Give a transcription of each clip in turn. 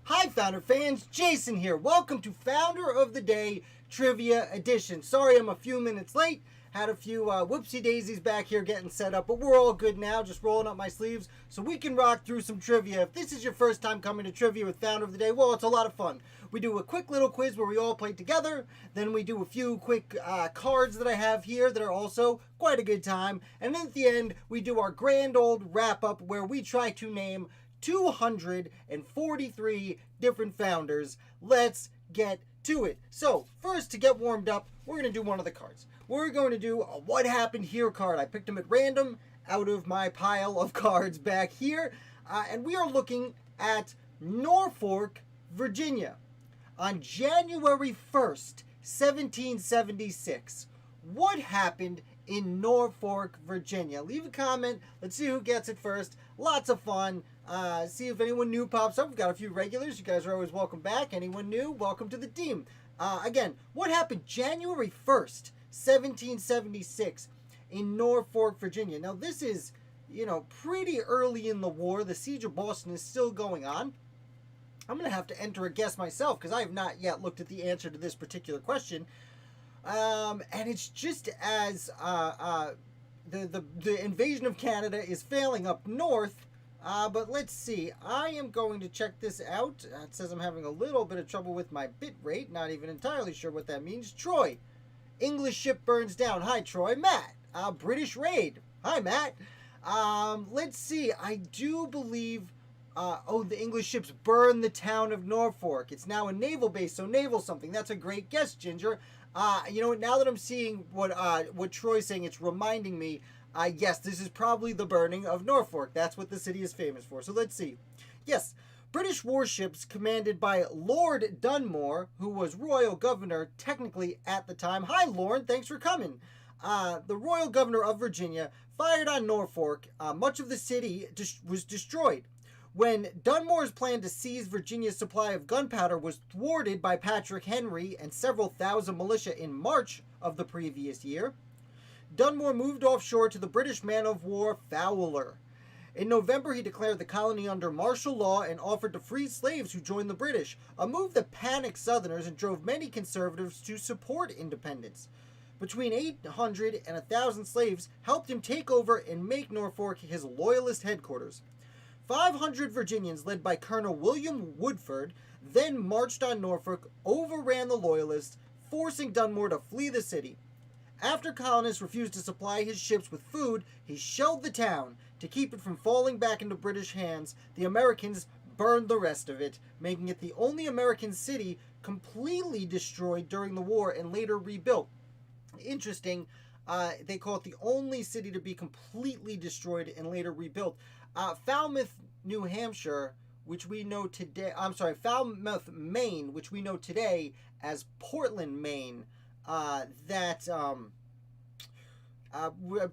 Hi, Founder fans. Jason here. Welcome to Founder of the Day Trivia Edition. Sorry I'm a few minutes late. Had a few whoopsie daisies back here getting set up, but we're all good now. Just rolling up my sleeves so we can rock through some trivia. If this is your first time coming to trivia with Founder of the Day, well, it's a lot of fun. We do a quick little quiz where we all play together. Then we do a few quick cards that I have here that are also quite a good time. And then at the end, we do our grand old wrap-up where we try to name 243 different founders. Let's get to it. So, first, to get warmed up, we're going to do one of the cards. We're going to do a What Happened Here card. I picked them at random out of my pile of cards back here. And we are looking at Norfolk, Virginia. On January 1st, 1776, what happened in Norfolk, Virginia? Leave a comment. Let's see who gets it first. Lots of fun. See if anyone new pops up. We've got a few regulars. You guys are always welcome back. Anyone new, welcome to the team. Again, what happened January 1st, 1776 in Norfolk, Virginia? Now, this is, pretty early in the war. The Siege of Boston is still going on. I'm going to have to enter a guess myself because I have not yet looked at the answer to this particular question. And it's just as the invasion of Canada is failing up north. But let's see. I am going to check this out. It says I'm having a little bit of trouble with my bit rate. Not even entirely sure what that means. Troy. English ship burns down. Hi, Troy. Matt. British raid. Hi, Matt. Let's see. I do believe... the English ships burn the town of Norfolk. It's now a naval base, so naval something. That's a great guess, Ginger. You know what? Now that I'm seeing what Troy's saying, it's reminding me, yes, this is probably the burning of Norfolk. That's what the city is famous for. So let's see. Yes, British warships commanded by Lord Dunmore, who was royal governor technically at the time. Hi, Lorne. Thanks for coming. The royal governor of Virginia fired on Norfolk. Much of the city was destroyed. When Dunmore's plan to seize Virginia's supply of gunpowder was thwarted by Patrick Henry and several thousand militia in March of the previous year, Dunmore moved offshore to the British man-of-war Fowler. In November, he declared the colony under martial law and offered to free slaves who joined the British, a move that panicked Southerners and drove many conservatives to support independence. Between 800 and 1,000 slaves helped him take over and make Norfolk his loyalist headquarters. 500 Virginians, led by Colonel William Woodford, then marched on Norfolk, overran the Loyalists, forcing Dunmore to flee the city. After colonists refused to supply his ships with food, he shelled the town. To keep it from falling back into British hands, the Americans burned the rest of it, making it the only American city completely destroyed during the war and later rebuilt. Interesting. They call it the only city to be completely destroyed and later rebuilt. Falmouth, New Hampshire, which we know today... Falmouth, Maine, which we know today as Portland, Maine. I'm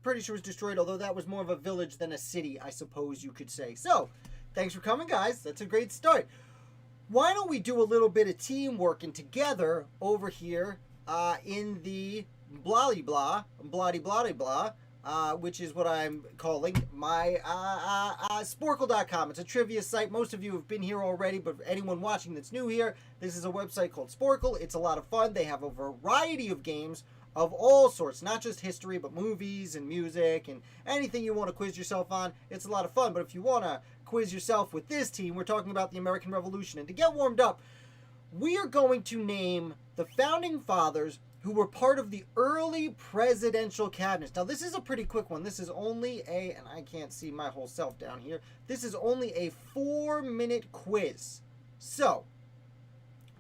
pretty sure was destroyed, although that was more of a village than a city, I suppose you could say. So, thanks for coming, guys. That's a great start. Why don't we do a little bit of teamwork and together over here in the... blah blah which is what I'm calling my Sporkle.com. It's a trivia site. Most of you have been here already, but for anyone watching that's new here, this is a website called Sporkle. It's a lot of fun. They have a variety of games of all sorts, not just history, but movies and music and anything you want to quiz yourself on. It's a lot of fun. But if you want to quiz yourself with this team, we're talking about the American Revolution. And to get warmed up, we are going to name the founding fathers who were part of the early presidential cabinets. Now, this is a pretty quick one. This is only and I can't see my whole self down here. This is only a 4-minute quiz. So,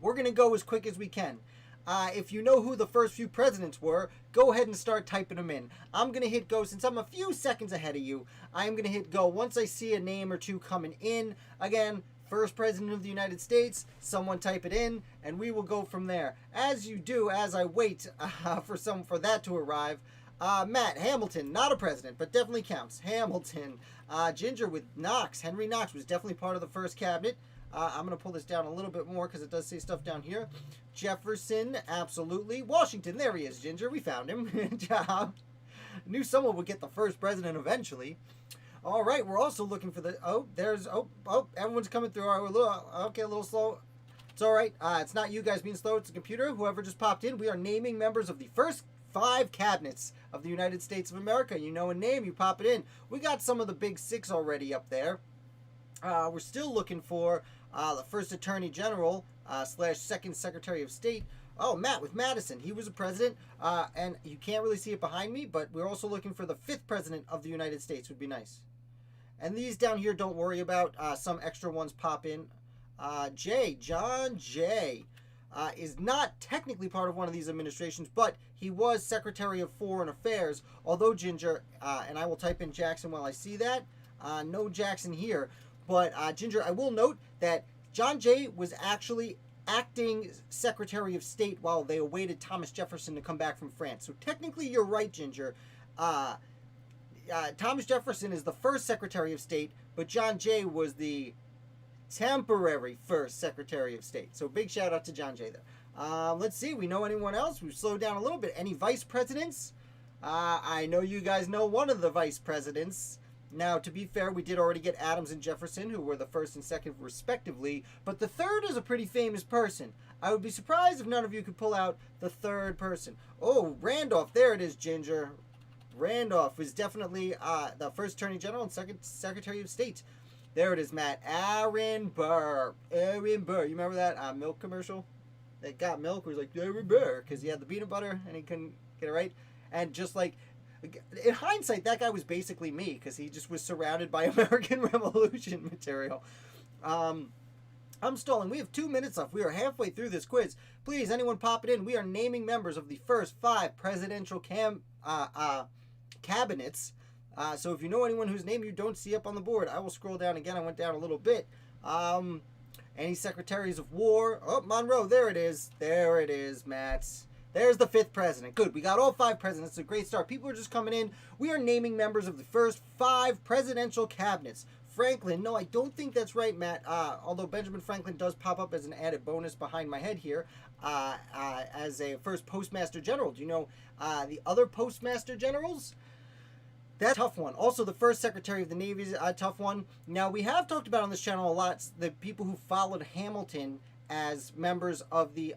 we're going to go as quick as we can. If you know who the first few presidents were, go ahead and start typing them in. I'm going to hit go since I'm a few seconds ahead of you. I am going to hit go once I see a name or two coming in. Again, first president of the United States, someone type it in, and we will go from there. As you do, as I wait for that to arrive, Matt, Hamilton, not a president, but definitely counts. Hamilton. Ginger with Knox. Henry Knox was definitely part of the first cabinet. I'm going to pull this down a little bit more because it does say stuff down here. Jefferson, absolutely. Washington, there he is, Ginger. We found him. Good job. Knew someone would get the first president eventually. All right, we're also looking for the. Everyone's coming through. All right, a little slow. It's all right. It's not you guys being slow. It's the computer. Whoever just popped in. We are naming members of the first 5 cabinets of the United States of America. You know a name, you pop it in. We got some of the big 6 already up there. We're still looking for the first Attorney General / second Secretary of State. Oh, Matt with Madison. He was a president, and you can't really see it behind me, but we're also looking for the 5th president of the United States. Would be nice. And these down here, don't worry about. Some extra ones pop in. John Jay, is not technically part of one of these administrations, but he was Secretary of Foreign Affairs. Although Ginger, and I will type in Jackson while I see that. No Jackson here. But Ginger, I will note that John Jay was actually acting Secretary of State while they awaited Thomas Jefferson to come back from France. So technically you're right, Ginger. Thomas Jefferson is the first Secretary of State, but John Jay was the temporary first Secretary of State. So big shout out to John Jay there. Let's see, we know anyone else? We've slowed down a little bit. Any vice presidents? I know you guys know one of the vice presidents. Now, to be fair, we did already get Adams and Jefferson, who were the first and second respectively, but the third is a pretty famous person. I would be surprised if none of you could pull out the third person. Oh, Randolph, there it is, Ginger. Randolph was definitely the first Attorney General and second Secretary of State. There it is, Matt. Aaron Burr. Aaron Burr. You remember that milk commercial? That got milk, where he's like, Aaron Burr, because he had the peanut butter and he couldn't get it right. And just like, in hindsight, that guy was basically me, because he just was surrounded by American Revolution material. I'm stalling. We have 2 minutes left. We are halfway through this quiz. Please, anyone pop it in. We are naming members of the first 5 presidential cabinets. So if you know anyone whose name you don't see up on the board, I will scroll down again. I went down a little bit. Any secretaries of war? Oh, Monroe. There it is. There it is, Matt. There's the 5th president. Good. We got all 5 presidents. It's a great start. People are just coming in. We are naming members of the first 5 presidential cabinets. Franklin. No, I don't think that's right, Matt. Although Benjamin Franklin does pop up as an added bonus behind my head here as a first postmaster general. Do you know the other postmaster generals? That's a tough one. Also, the first Secretary of the Navy is a tough one. Now, we have talked about on this channel a lot the people who followed Hamilton as members of the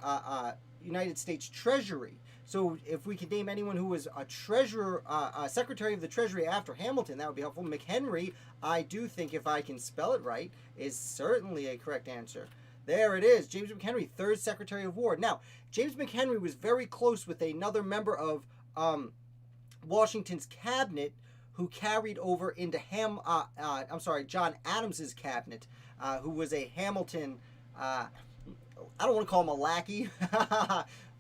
United States Treasury. So if we could name anyone who was a treasurer, Secretary of the Treasury after Hamilton, that would be helpful. McHenry, I do think, if I can spell it right, is certainly a correct answer. There it is. James McHenry, 3rd Secretary of War. Now, James McHenry was very close with another member of Washington's cabinet who carried over into John Adams's cabinet, who was a Hamilton, I don't want to call him a lackey,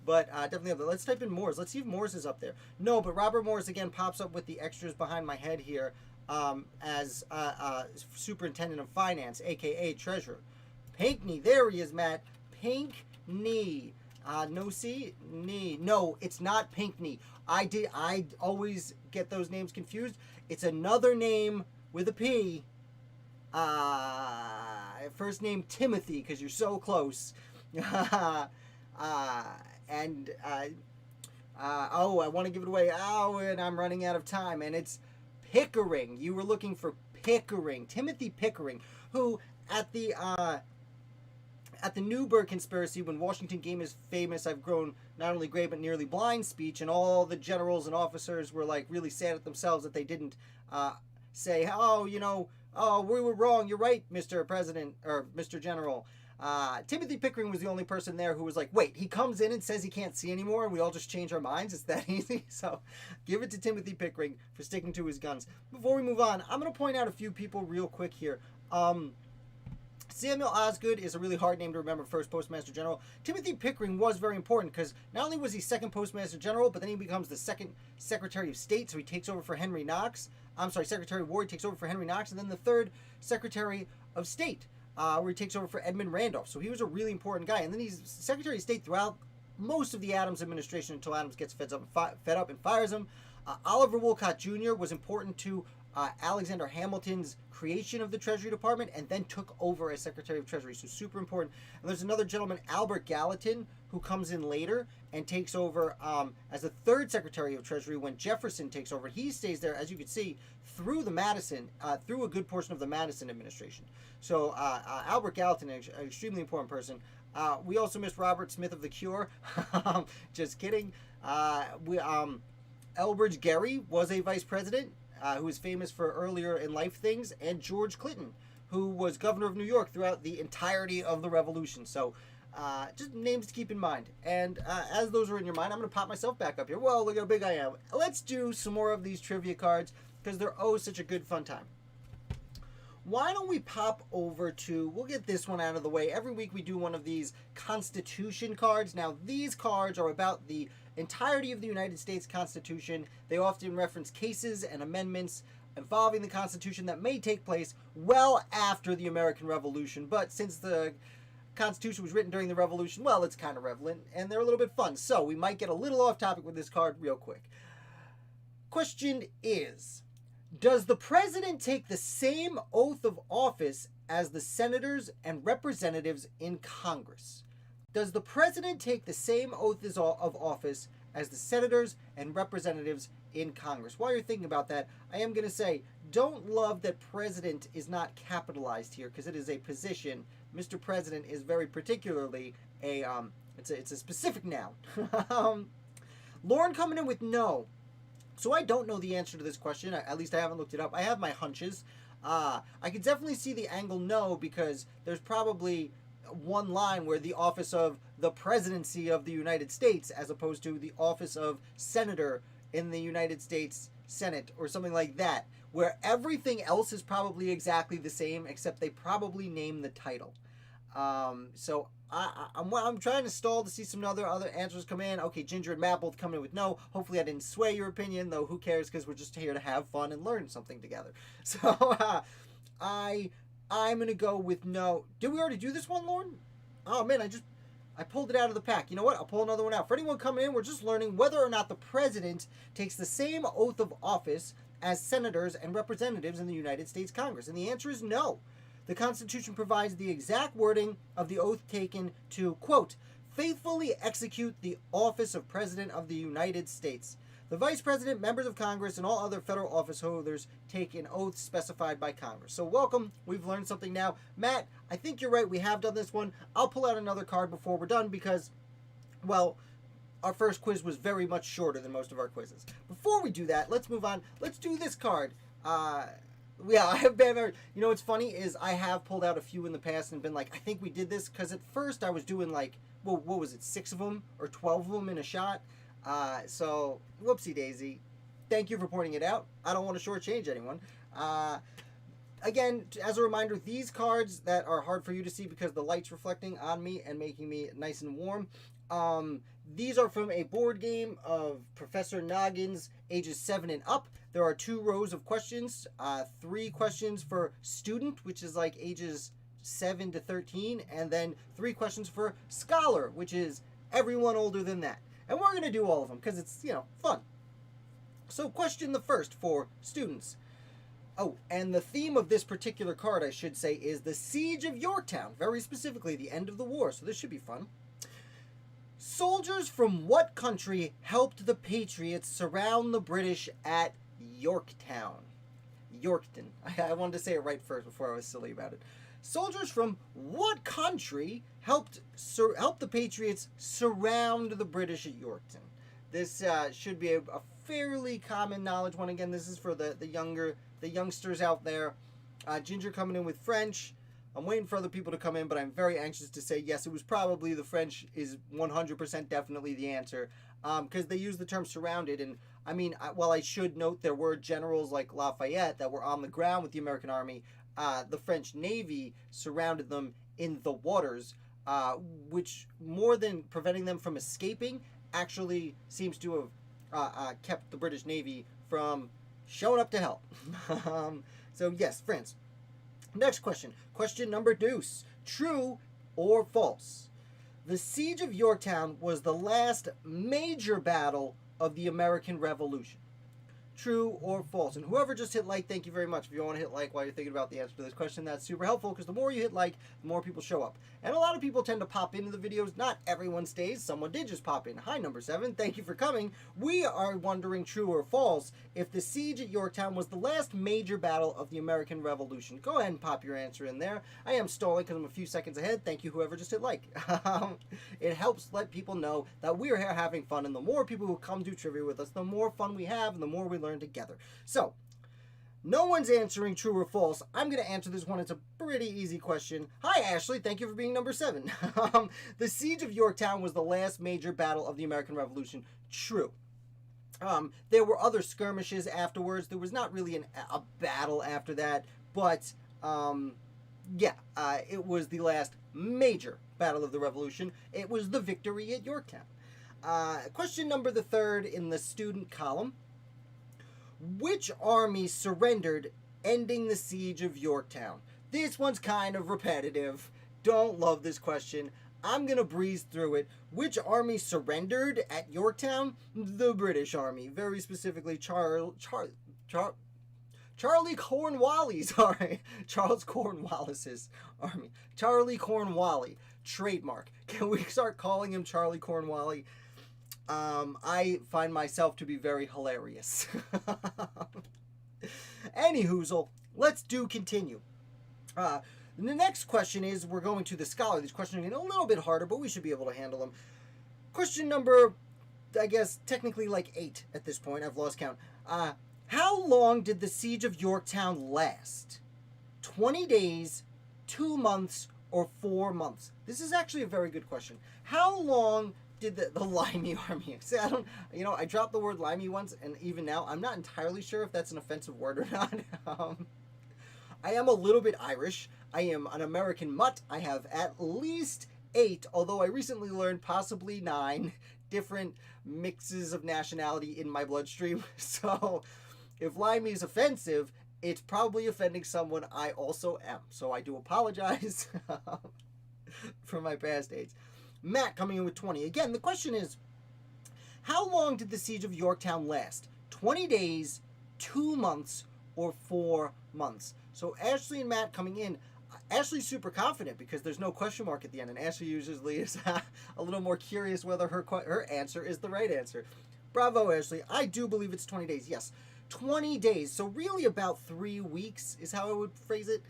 but definitely up there. Let's type in Moores. Let's see if Moores is up there. No, but Robert Moores again pops up with the extras behind my head here as Superintendent of Finance, a.k.a. Treasurer. Pinckney, there he is, Matt. Pinckney. No C? Knee. No, it's not Pinckney. I always get those names confused. It's another name with a P. First name Timothy, because you're so close. I want to give it away. Oh, and I'm running out of time. And it's Pickering. You were looking for Pickering. Timothy Pickering, who at the Newburgh conspiracy, when Washington gave his famous "I've grown not only gray but nearly blind" speech, and all the generals and officers were like really sad at themselves that they didn't say, oh, we were wrong, you're right, Mr. President, or Mr. General. Timothy Pickering was the only person there who was like, wait, he comes in and says he can't see anymore and we all just change our minds? It's that easy? So give it to Timothy Pickering for sticking to his guns. Before we move on, I'm going to point out a few people real quick here. Samuel Osgood is a really hard name to remember, first Postmaster General. Timothy Pickering was very important because not only was he second Postmaster General, but then he becomes the second Secretary of State, so he takes over for Henry Knox. Secretary of War, he takes over for Henry Knox, and then the third Secretary of State, where he takes over for Edmund Randolph. So he was a really important guy. And then he's Secretary of State throughout most of the Adams administration until Adams gets fed up and fires him. Oliver Wolcott Jr. was important to Alexander Hamilton's creation of the Treasury Department, and then took over as Secretary of Treasury. So super important. And there's another gentleman, Albert Gallatin, who comes in later and takes over as the third Secretary of Treasury when Jefferson takes over. He stays there, as you can see, through the Madison, through a good portion of the Madison administration. So Albert Gallatin, an extremely important person. We also missed Robert Smith of The Cure. Just kidding. Elbridge Gerry was a vice president who was famous for earlier in life things, and George Clinton, who was governor of New York throughout the entirety of the Revolution. So just names to keep in mind. And as those are in your mind, I'm going to pop myself back up here. Whoa, look how big I am. Let's do some more of these trivia cards because they're such a good fun time. Why don't we pop over to, we'll get this one out of the way. Every week we do one of these Constitution cards. Now, these cards are about the entirety of the United States Constitution. They often reference cases and amendments involving the Constitution that may take place well after the American Revolution. But since the Constitution was written during the Revolution, well, it's kind of relevant, and they're a little bit fun. So we might get a little off topic with this card real quick. Question is, does the president take the same oath of office as the senators and representatives in Congress? Does the president take the same oath of office as the senators and representatives in Congress? While you're thinking about that, I am going to say, don't love that president is not capitalized here because it is a position. Mr. President is very particularly it's a specific noun. Lauren coming in with no. So I don't know the answer to this question. At least I haven't looked it up. I have my hunches. I could definitely see the angle no because there's probably one line where the office of the presidency of the United States as opposed to the office of senator in the United States Senate or something like that, where everything else is probably exactly the same except they probably name the title. So I'm trying to stall to see some other answers come in. Okay, Ginger and Matt both coming in with no. Hopefully I didn't sway your opinion, though who cares because we're just here to have fun and learn something together. So I'm going to go with no. Did we already do this one, Lauren? Oh, man, I pulled it out of the pack. You know what? I'll pull another one out. For anyone coming in, we're just learning whether or not the president takes the same oath of office as senators and representatives in the United States Congress. And the answer is no. The Constitution provides the exact wording of the oath taken to, quote, faithfully execute the office of President of the United States. The Vice President, members of Congress, and all other federal office holders take an oath specified by Congress. So welcome. We've learned something now. Matt, I think you're right. We have done this one. I'll pull out another card before we're done because, well, our first quiz was very much shorter than most of our quizzes. Before we do that, let's move on. Let's do this card. Yeah, I have been, you know what's funny is I have pulled out a few in the past and been like, I think we did this, because at first I was doing like, well, what was it, 6 of them or 12 of them in a shot? So, whoopsie daisy. Thank you for pointing it out. I don't want to shortchange anyone. Again, as a reminder, these cards that are hard for you to see because the light's reflecting on me and making me nice and warm, these are from a board game of Professor Noggin's ages 7 and up. There are 2 rows of questions, 3 questions for student, which is like ages 7 to 13, and then 3 questions for scholar, which is everyone older than that. And we're going to do all of them because it's, fun. So question the first for students. Oh, and the theme of this particular card, I should say, is the Siege of Yorktown. Very specifically, the end of the war, so this should be fun. Soldiers from what country helped the Patriots surround the British at Yorktown? Yorkton. I wanted to say it right first before I was silly about it. Soldiers from what country helped the Patriots surround the British at Yorktown? This should be a fairly common knowledge one. Again, this is for the youngsters out there. Ginger coming in with French. I'm waiting for other people to come in, but I'm very anxious to say yes, it was probably the French is 100% definitely the answer, because they use the term surrounded. And I mean, while I should note there were generals like Lafayette that were on the ground with the American army, the French Navy surrounded them in the waters, which more than preventing them from escaping, actually seems to have kept the British Navy from showing up to help. So yes, France. Next question. Question number 2. True or false? The Siege of Yorktown was the last major battle of the American Revolution. true or false. And whoever just hit like, thank you very much. If you want to hit like while you're thinking about the answer to this question, that's super helpful, because the more you hit like, the more people show up. And a lot of people tend to pop into the videos. Not everyone stays. Someone did just pop in. Hi, number 7. Thank you for coming. We are wondering, true or false, if the siege at Yorktown was the last major battle of the American Revolution. Go ahead and pop your answer in there. I am stalling because I'm a few seconds ahead. Thank you, whoever just hit like. It helps let people know that we're here having fun, and the more people who come do trivia with us, the more fun we have and the more we learn together. So, no one's answering true or false. I'm going to answer this one. It's a pretty easy question. Hi, Ashley. Thank you for being number 7. The Siege of Yorktown was the last major battle of the American Revolution. True. There were other skirmishes afterwards. There was not really a battle after that, but it was the last major battle of the Revolution. It was the victory at Yorktown. Question number the 3rd in the student column. Which army surrendered, ending the siege of Yorktown? This one's kind of repetitive. Don't love this question. I'm going to breeze through it. Which army surrendered at Yorktown? The British Army. Very specifically, Charlie Cornwallis, sorry. Charles Cornwallis's army. Charlie Cornwallis. Trademark. Can we start calling him Charlie Cornwallis? I find myself to be very hilarious. Anyhoozle, let's continue. The next question is, we're going to the scholar. These questions are getting a little bit harder, but we should be able to handle them. Question number, I guess, technically like 8 at this point. I've lost count. How long did the siege of Yorktown last? 20 days, 2 months, or 4 months? This is actually a very good question. How long did the limey army? See, I dropped the word limey once, and even now, I'm not entirely sure if that's an offensive word or not. I am a little bit Irish. I am an American mutt. I have at least 8, although I recently learned possibly 9 different mixes of nationality in my bloodstream. So, if limey is offensive, it's probably offending someone I also am. So I do apologize for my past dates. Matt coming in with 20. Again, the question is, how long did the siege of Yorktown last? 20 days, 2 months, or 4 months? So Ashley and Matt coming in. Ashley's super confident because there's no question mark at the end, and Ashley usually is a little more curious whether her answer is the right answer. Bravo, Ashley. I do believe it's 20 days. Yes, 20 days. So really about 3 weeks is how I would phrase it.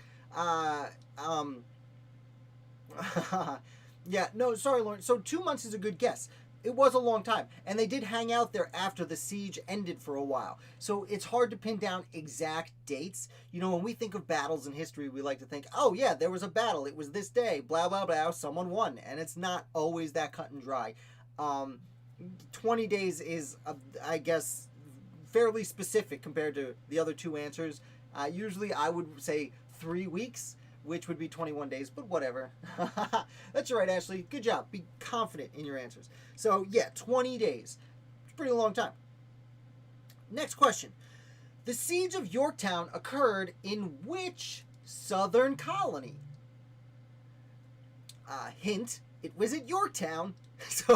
Yeah, no, sorry, Lauren. So 2 months is a good guess. It was a long time. And they did hang out there after the siege ended for a while. So it's hard to pin down exact dates. You know, when we think of battles in history, we like to think, oh yeah, there was a battle. It was this day, blah, blah, blah, someone won. And it's not always that cut and dry. 20 days is, I guess, fairly specific compared to the other 2 answers. Usually I would say 3 weeks, which would be 21 days, but whatever. That's all right, Ashley. Good job. Be confident in your answers. So, yeah, 20 days. It's a pretty long time. Next question. The siege of Yorktown occurred in which southern colony? Hint, it was at Yorktown. So,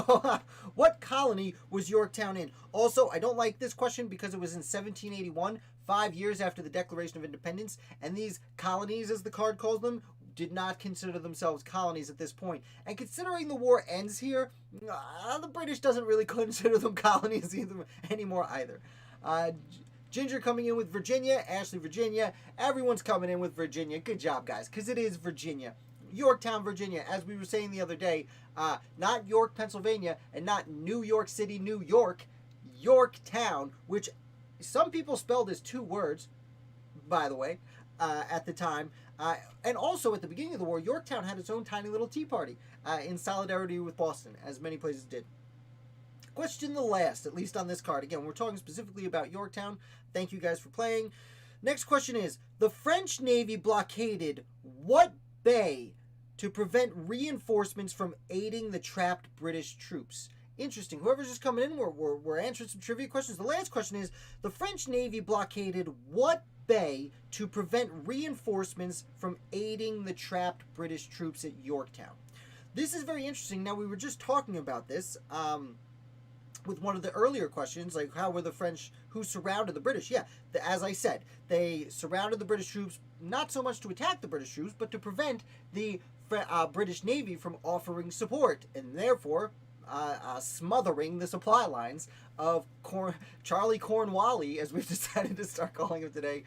what colony was Yorktown in? Also, I don't like this question because it was in 1781, 5 years after the Declaration of Independence, and these colonies, as the card calls them, did not consider themselves colonies at this point. And considering the war ends here, the British doesn't really consider them colonies anymore either. Ginger coming in with Virginia, Ashley, Virginia. Everyone's coming in with Virginia. Good job, guys, because it is Virginia. Yorktown, Virginia, as we were saying the other day, not York, Pennsylvania, and not New York City, New York, Yorktown, which some people spelled as 2 words, by the way, at the time. And also, at the beginning of the war, Yorktown had its own tiny little tea party in solidarity with Boston, as many places did. Question the last, at least on this card. Again, we're talking specifically about Yorktown. Thank you guys for playing. Next question is, the French Navy blockaded what bay to prevent reinforcements from aiding the trapped British troops? Interesting. Whoever's just coming in, we're answering some trivia questions. The last question is, the French Navy blockaded what bay to prevent reinforcements from aiding the trapped British troops at Yorktown? This is very interesting. Now, we were just talking about this. with one of the earlier questions, like how were the French who surrounded the British? Yeah, as I said, they surrounded the British troops not so much to attack the British troops, but to prevent the British Navy from offering support, and therefore smothering the supply lines of Charlie Cornwallis, as we've decided to start calling him today,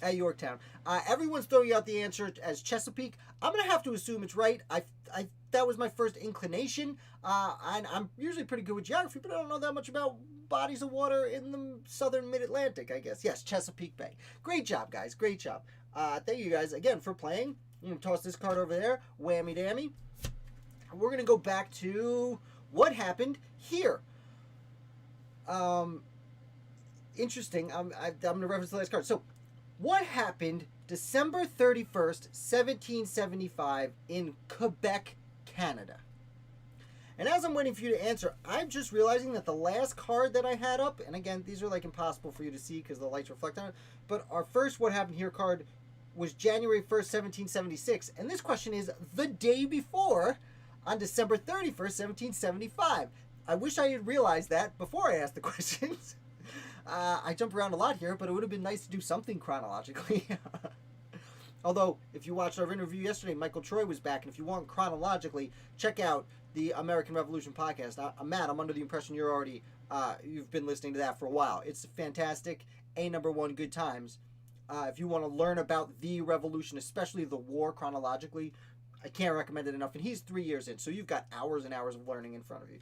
at Yorktown. Everyone's throwing out the answer as Chesapeake. I'm going to have to assume it's right. That was my first inclination. And I'm usually pretty good with geography, but I don't know that much about bodies of water in the southern mid-Atlantic, I guess. Yes, Chesapeake Bay. Great job, guys. Great job. Thank you guys again for playing. I'm going to toss this card over there. Whammy dammy. We're going to go back to what happened here. Interesting. I'm going to reference the last card. So, what happened December 31st, 1775 in Quebec, Canada? And as I'm waiting for you to answer, I'm just realizing that the last card that I had up, and again, these are like impossible for you to see because the lights reflect on it, but our first What Happened Here card was January 1st, 1776. And this question is the day before, on December 31st, 1775. I wish I had realized that before I asked the questions. I jump around a lot here, but it would have been nice to do something chronologically. Although, if you watched our interview yesterday, Michael Troy was back, and if you want chronologically, check out the American Revolution podcast. Matt, I'm under the impression you've been listening to that for a while. It's fantastic. #1 good times. If you want to learn about the revolution, especially the war chronologically, I can't recommend it enough. And he's 3 years in, so you've got hours and hours of learning in front of you.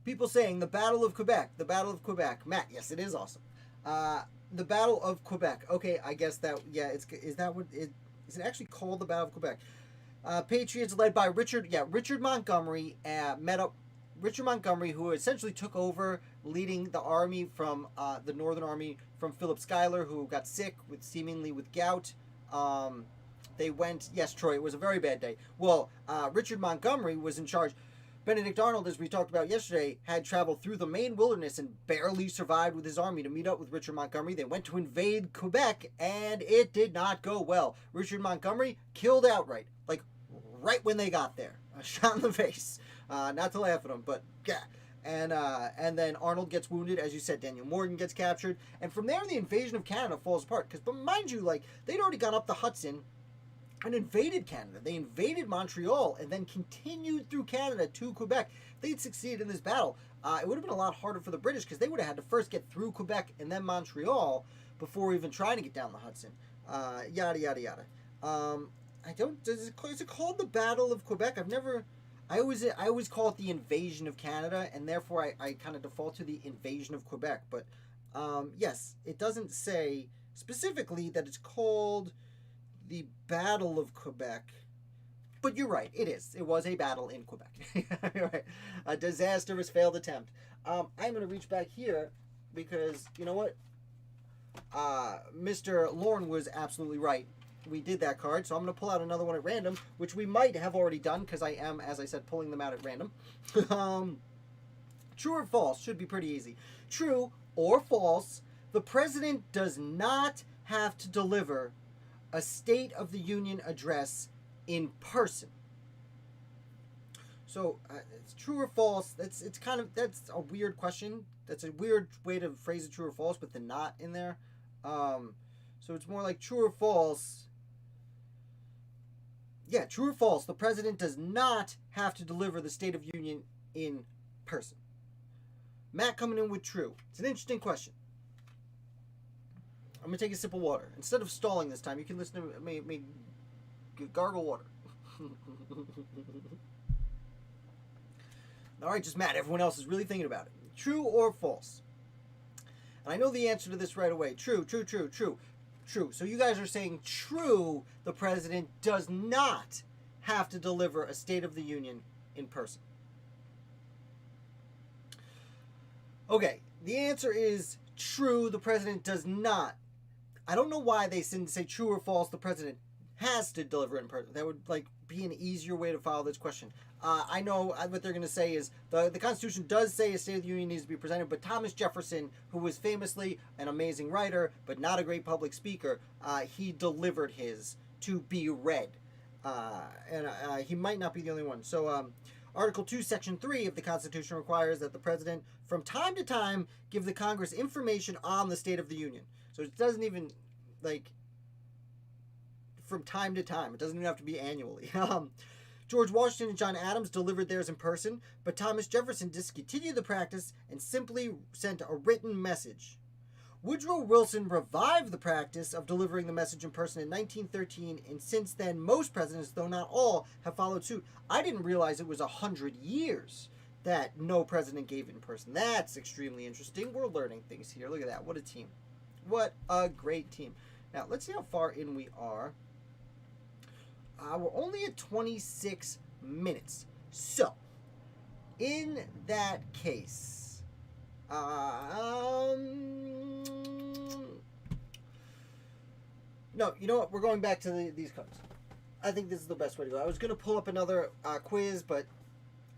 People saying the Battle of Quebec. The Battle of Quebec. Matt, yes, it is awesome. The Battle of Quebec. Okay, I guess that, yeah, is it actually called the Battle of Quebec? Patriots led by Richard Montgomery Richard Montgomery, who essentially took over leading the army from the Northern Army from Philip Schuyler, who got sick seemingly with gout. They went, yes, Troy, it was a very bad day. Well, Richard Montgomery was in charge. Benedict Arnold, as we talked about yesterday, had traveled through the Maine wilderness and barely survived with his army to meet up with Richard Montgomery. They went to invade Quebec, and it did not go well. Richard Montgomery killed outright, like right when they got there. A shot in the face. Not to laugh at him, but yeah. And then Arnold gets wounded, as you said. Daniel Morgan gets captured, and from there the invasion of Canada falls apart. But mind you, like they'd already gone up the Hudson and invaded Canada. They invaded Montreal and then continued through Canada to Quebec. If they'd succeeded in this battle, it would have been a lot harder for the British because they would have had to first get through Quebec and then Montreal before even trying to get down the Hudson. Yada yada yada. Is it called the Battle of Quebec? I always call it the invasion of Canada, and therefore I kind of default to the invasion of Quebec. But yes, it doesn't say specifically that it's called the Battle of Quebec. But you're right, it is. It was a battle in Quebec. Right. A disastrous failed attempt. I'm going to reach back here because, you know what? Mr. Lorne was absolutely right. We did that card, so I'm going to pull out another one at random, which we might have already done because I am, as I said, pulling them out at random. True or false? Should be pretty easy. True or false, the president does not have to deliver a State of the Union address in person. So, it's true or false. That's a weird question. That's a weird way to phrase it, true or false, with the not in there. So it's more like true or false. Yeah, true or false, the president does not have to deliver the State of Union in person. Matt coming in with true. It's an interesting question. I'm going to take a sip of water. Instead of stalling this time, you can listen to me gargle water. All right, just Matt. Everyone else is really thinking about it. True or false? And I know the answer to this right away. True. So you guys are saying true, the president does not have to deliver a State of the Union in person. Okay, the answer is true, the president does not. I don't know why they didn't say true or false, the president has to deliver it in person. That would be an easier way to follow this question. I know what they're going to say is the Constitution does say a State of the Union needs to be presented, but Thomas Jefferson, who was famously an amazing writer but not a great public speaker, he delivered his to be read. And he might not be the only one. So, Article 2, Section 3 of the Constitution requires that the President, from time to time, give the Congress information on the State of the Union. So it doesn't even, like, from time to time. It doesn't even have to be annually. George Washington and John Adams delivered theirs in person, but Thomas Jefferson discontinued the practice and simply sent a written message. Woodrow Wilson revived the practice of delivering the message in person in 1913, and since then, most presidents, though not all, have followed suit. I didn't realize it was 100 years that no president gave it in person. That's extremely interesting. We're learning things here. Look at that. What a team. What a great team. Now, let's see how far in we are. We're only at 26 minutes. So, in that case, no, you know what? We're going back to these cards. I think this is the best way to go. I was going to pull up another quiz, but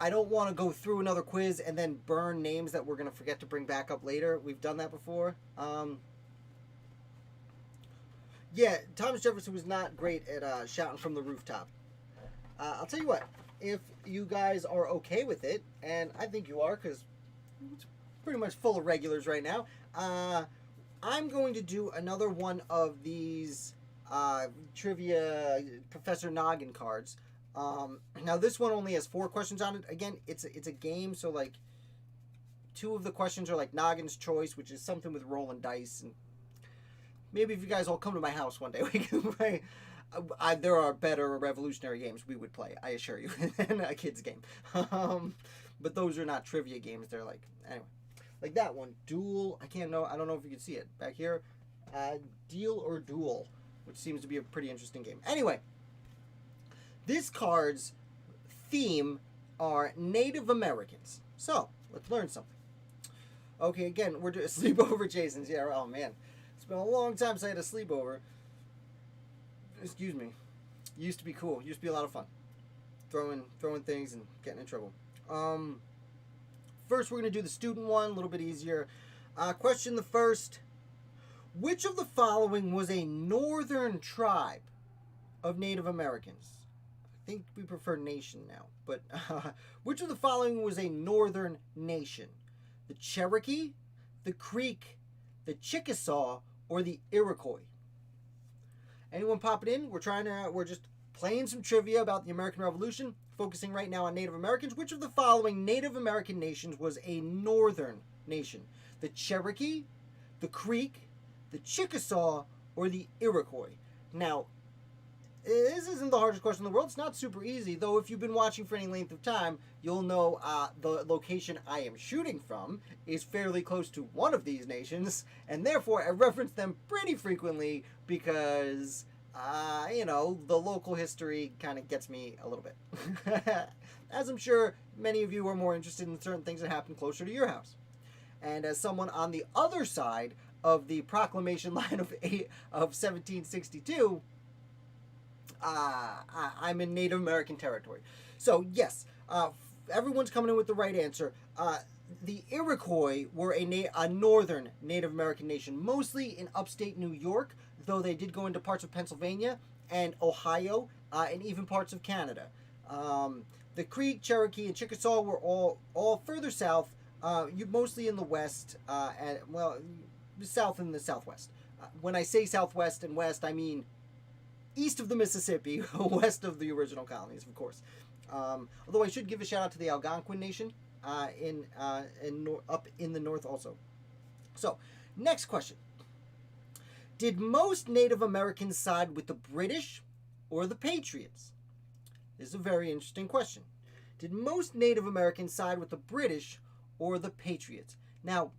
I don't want to go through another quiz and then burn names that we're going to forget to bring back up later. We've done that before. Yeah, Thomas Jefferson was not great at shouting from the rooftop. I'll tell you what, if you guys are okay with it, and I think you are because it's pretty much full of regulars right now, I'm going to do another one of these trivia Professor Noggin cards. Now this one only has 4 questions on it. Again, it's a game, so like 2 of the questions are like Noggin's Choice, which is something with rolling dice, and maybe if you guys all come to my house one day, we can play. There are better revolutionary games we would play, I assure you, than a kid's game. But those are not trivia games. They're like, anyway. Like that one, Duel. I don't know if you can see it. Back here, Deal or Duel, which seems to be a pretty interesting game. Anyway, this card's theme are Native Americans. So, let's learn something. Okay, again, we're doing sleepover Jason's. Yeah, oh man. It's been a long time since I had a sleepover. Excuse me. Used to be cool. Used to be a lot of fun. Throwing things and getting in trouble. First, we're going to do the student one, a little bit easier. Question the first. Which of the following was a northern tribe of Native Americans? I think we prefer nation now. But which of the following was a northern nation? The Cherokee, the Creek, the Chickasaw, or the Iroquois? Anyone pop it in? We're just playing some trivia about the American Revolution, focusing right now on Native Americans. Which of the following Native American nations was a northern nation? The Cherokee, the Creek, the Chickasaw, or the Iroquois? Now, this isn't the hardest question in the world. It's not super easy, though if you've been watching for any length of time, you'll know the location I am shooting from is fairly close to one of these nations, and therefore I reference them pretty frequently because, the local history kind of gets me a little bit. As I'm sure many of you are more interested in certain things that happen closer to your house. And as someone on the other side of the proclamation line of 1762, I'm in Native American territory. So, yes, everyone's coming in with the right answer. The Iroquois were a northern Native American nation, mostly in upstate New York, though they did go into parts of Pennsylvania and Ohio, and even parts of Canada. The Creek, Cherokee, and Chickasaw were all further south, mostly in the west, south and the southwest. When I say southwest and west, I mean east of the Mississippi, west of the original colonies, of course. Although I should give a shout out to the Algonquin Nation up in the north also. So, next question. Did most Native Americans side with the British or the Patriots? This is a very interesting question. Did most Native Americans side with the British or the Patriots? Now,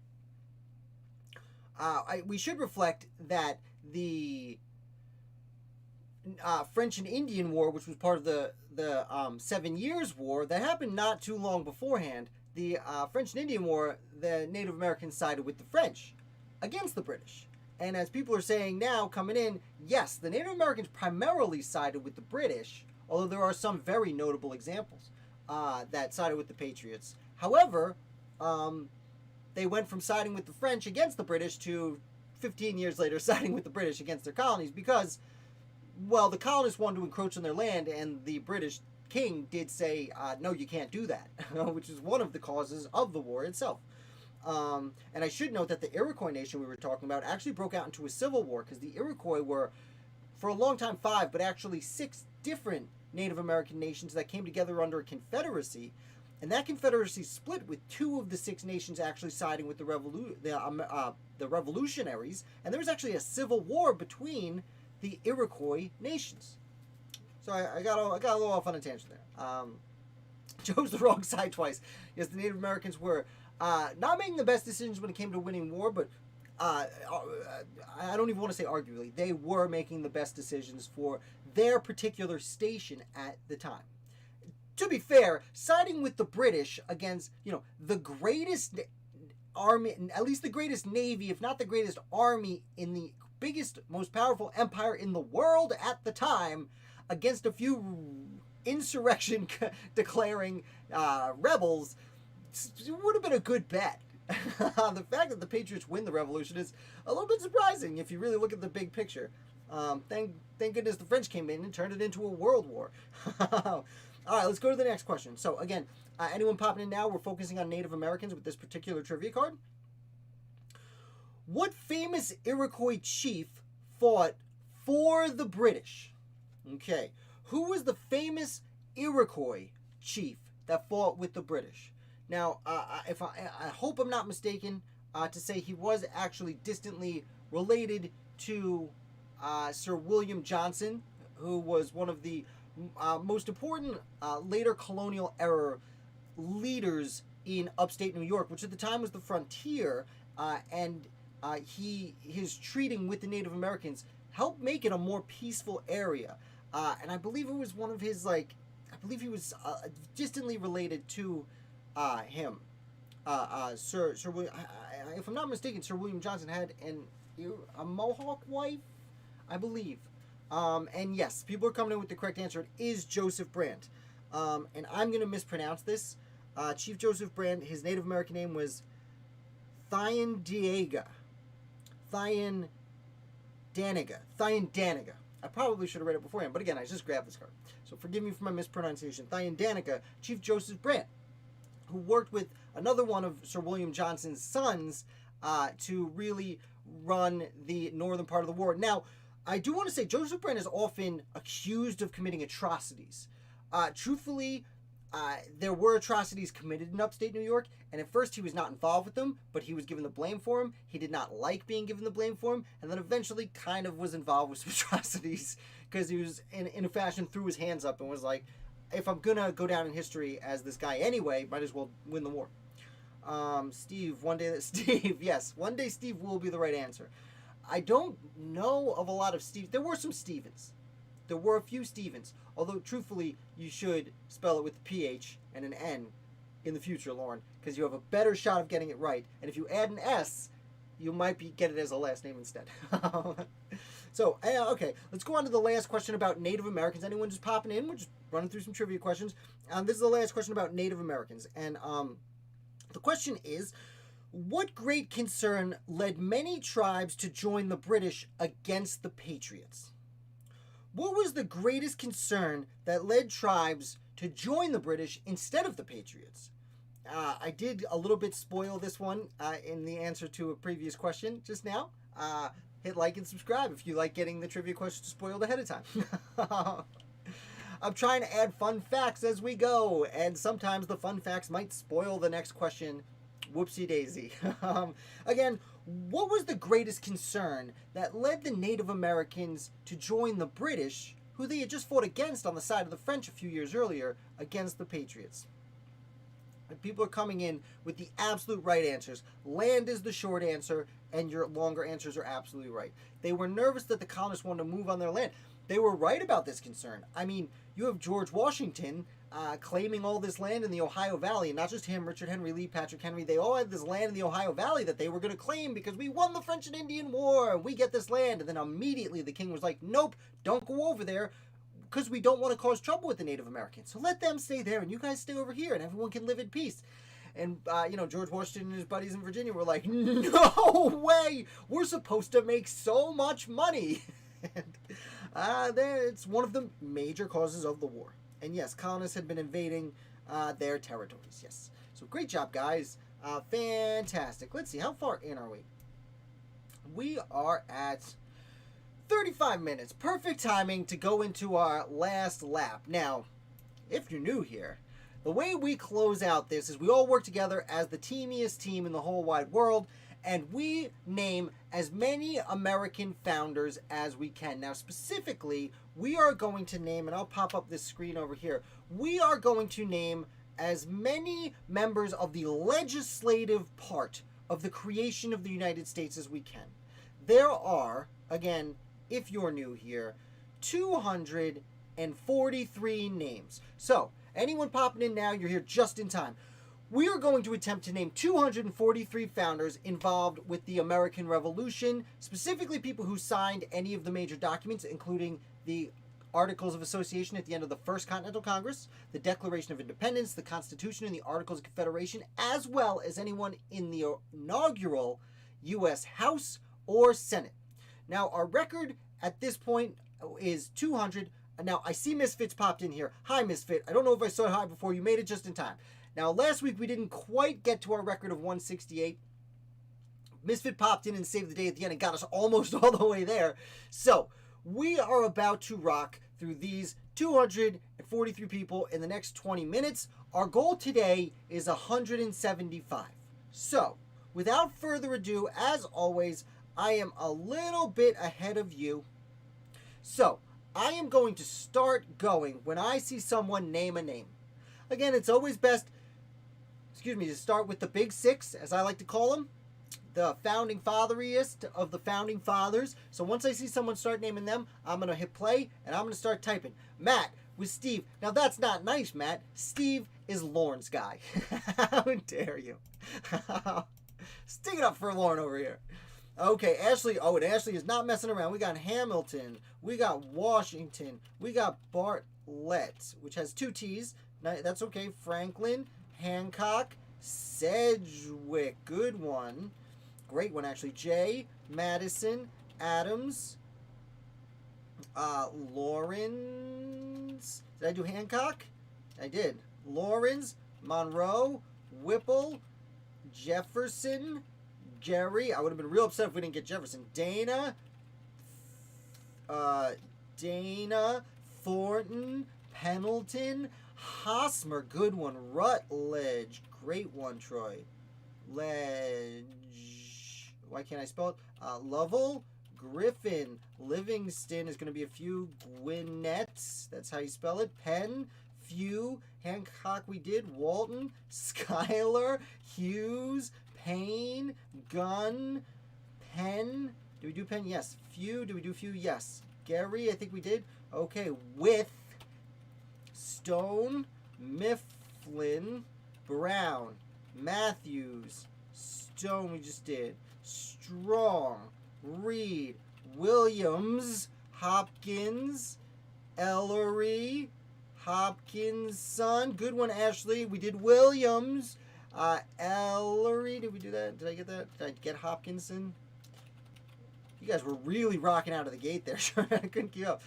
we should reflect that the French and Indian War, which was part of the 7 Years' War, that happened not too long beforehand. The French and Indian War, the Native Americans sided with the French against the British. And as people are saying now, coming in, yes, the Native Americans primarily sided with the British, although there are some very notable examples that sided with the Patriots. However, they went from siding with the French against the British to 15 years later siding with the British against their colonies because, well, the colonists wanted to encroach on their land and the British king did say, no, you can't do that, which is one of the causes of the war itself. And I should note that the Iroquois nation we were talking about actually broke out into a civil war because the Iroquois were, for a long time, 5, but actually 6 different Native American nations that came together under a confederacy. And that confederacy split with 2 of the 6 nations actually siding with the revolutionaries. And there was actually a civil war between the Iroquois nations. So I got a little off on a tangent there. Chose the wrong side twice. Yes, the Native Americans were not making the best decisions when it came to winning war, but I don't even want to say arguably. They were making the best decisions for their particular station at the time. To be fair, siding with the British against, the greatest army, at least the greatest navy, if not the greatest army in the biggest, most powerful empire in the world at the time, against a few insurrection declaring rebels, it would have been a good bet. The fact that the Patriots win the revolution is a little bit surprising if you really look at the big picture. Thank goodness the French came in and turned it into a world war. All right, let's go to the next question. So again, anyone popping in now, we're focusing on Native Americans with this particular trivia card. What famous Iroquois chief fought for the British? Okay, who was the famous Iroquois chief that fought with the British? Now, I hope I'm not mistaken to say he was actually distantly related to Sir William Johnson, who was one of the most important later colonial era leaders in upstate New York, which at the time was the frontier, and his treating with the Native Americans helped make it a more peaceful area. And I believe it was one of his, I believe he was distantly related to him. Sir William, if I'm not mistaken, Sir William Johnson had a Mohawk wife, I believe. And yes, people are coming in with the correct answer. It is Joseph Brant. And I'm going to mispronounce this. Chief Joseph Brant, his Native American name was Thayendanegea. Thayendanegea. I probably should have read it beforehand, but again, I just grabbed this card. So forgive me for my mispronunciation. Thayendanegea, Chief Joseph Brant, who worked with another one of Sir William Johnson's sons to really run the northern part of the war. Now, I do want to say Joseph Brant is often accused of committing atrocities. Truthfully, there were atrocities committed in upstate New York, and at first he was not involved with them, but he was given the blame for them. He did not like being given the blame for them, and then eventually kind of was involved with some atrocities because he was, in a fashion, threw his hands up and was like, if I'm going to go down in history as this guy anyway, might as well win the war. Steve, one day Steve will be the right answer. I don't know of a lot of Steve. There were some Stevens. There were a few Stevens. Although, truthfully, you should spell it with a PH and an N in the future, Lauren, because you have a better shot of getting it right. And if you add an S, you might get it as a last name instead. So, okay, let's go on to the last question about Native Americans. Anyone just popping in? We're just running through some trivia questions. This is the last question about Native Americans. And the question is, what great concern led many tribes to join the British against the Patriots? What was the greatest concern that led tribes to join the British instead of the Patriots? I did a little bit spoil this one in the answer to a previous question just now. Hit like and subscribe if you like getting the trivia questions spoiled ahead of time. I'm trying to add fun facts as we go, and sometimes the fun facts might spoil the next question. Whoopsie daisy. Again, what was the greatest concern that led the Native Americans to join the British, who they had just fought against on the side of the French a few years earlier, against the Patriots? And people are coming in with the absolute right answers. Land is the short answer, and your longer answers are absolutely right. They were nervous that the colonists wanted to move on their land. They were right about this concern. I mean, you have George Washington claiming all this land in the Ohio Valley, and not just him, Richard Henry Lee, Patrick Henry. They all had this land in the Ohio Valley that they were going to claim because we won the French and Indian War, and we get this land. And then immediately the king was like, nope, don't go over there because we don't want to cause trouble with the Native Americans. So let them stay there, and you guys stay over here, and everyone can live in peace. And, George Washington and his buddies in Virginia were like, no way! We're supposed to make so much money! And it's one of the major causes of the war. And yes, colonists had been invading their territories. Yes. So great job, guys. Fantastic. Let's see. How far in are we? We are at 35 minutes. Perfect timing to go into our last lap. Now, if you're new here, the way we close out this is we all work together as the teamiest team in the whole wide world, and we name as many American founders as we can. Now, specifically, we are going to name, and I'll pop up this screen over here, we are going to name as many members of the legislative part of the creation of the United States as we can. There are, again, if you're new here, 243 names. So, anyone popping in now, you're here just in time. We are going to attempt to name 243 founders involved with the American Revolution, specifically people who signed any of the major documents, including the Articles of Association at the end of the First Continental Congress, the Declaration of Independence, the Constitution, and the Articles of Confederation, as well as anyone in the inaugural U.S. House or Senate. Now, our record at this point is 200. Now, I see Misfits popped in here. Hi, Misfit. I don't know if I saw hi before. You made it just in time. Now, last week we didn't quite get to our record of 168. Misfit popped in and saved the day at the end and got us almost all the way there. So, we are about to rock through these 243 people in the next 20 minutes. Our goal today is 175. So, without further ado, as always, I am a little bit ahead of you. So, I am going to start going when I see someone name a name. Again, it's always best, to start with the big six, as I like to call them. The founding fatheriest of the founding fathers. So once I see someone start naming them, I'm going to hit play and I'm going to start typing. Matt with Steve. Now that's not nice, Matt. Steve is Lauren's guy. How dare you? Stick it up for Lauren over here. Okay, Ashley. Oh, and Ashley is not messing around. We got Hamilton. We got Washington. We got Bartlett, which has two T's. That's okay. Franklin, Hancock, Sedgwick. Good one. Great one, actually. Jay, Madison, Adams, Lawrence. Did I do Hancock? I did. Lawrence, Monroe, Whipple, Jefferson, Jerry. I would have been real upset if we didn't get Jefferson. Dana, Thornton, Pendleton, Hosmer. Good one. Rutledge. Great one, Troy. Ledge. Why can't I spell it? Lovell, Griffin, Livingston is going to be a few. Gwinnett, that's how you spell it. Penn, Few, Hancock we did. Walton, Schuyler, Hughes, Payne, Gunn, Penn. Did we do Penn? Yes. Few. Did we do Few? Yes. Gary, I think we did. Okay. With, Stone, Mifflin, Brown, Matthews, Stone we just did. Strong, Reed, Williams, Hopkins, Ellery, Hopkinson. Good one, Ashley. We did Williams. Ellery. Did we do that? Did I get that? Did I get Hopkinson? You guys were really rocking out of the gate there. Sure, I couldn't keep up.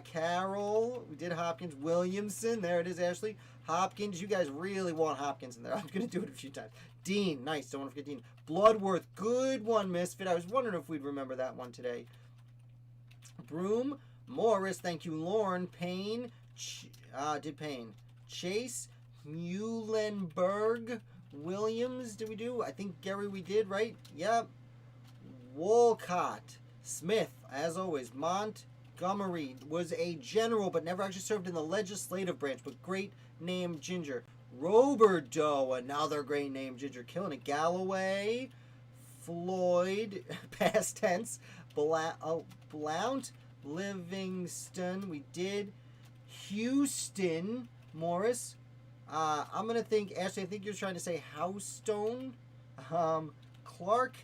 Carroll. We did Hopkins. Williamson. There it is, Ashley. Hopkins. You guys really want Hopkins in there. I'm going to do it a few times. Dean. Nice. Don't want to forget Dean. Bloodworth. Good one, Misfit. I was wondering if we'd remember that one today. Broom. Morris. Thank you, Lauren. Payne. Did Payne. Chase. Muhlenberg. Williams. Did we do? I think Gary we did, right? Yep. Wolcott. Smith. As always. Montgomery was a general but never actually served in the legislative branch, but great name, Ginger. Roberdeau, another great name, Ginger. Killing it. Galloway, Floyd, past tense. Blount, Livingston, we did. Houston, Morris. I'm going to think, Ashley, I think you're trying to say Housestone. Clark,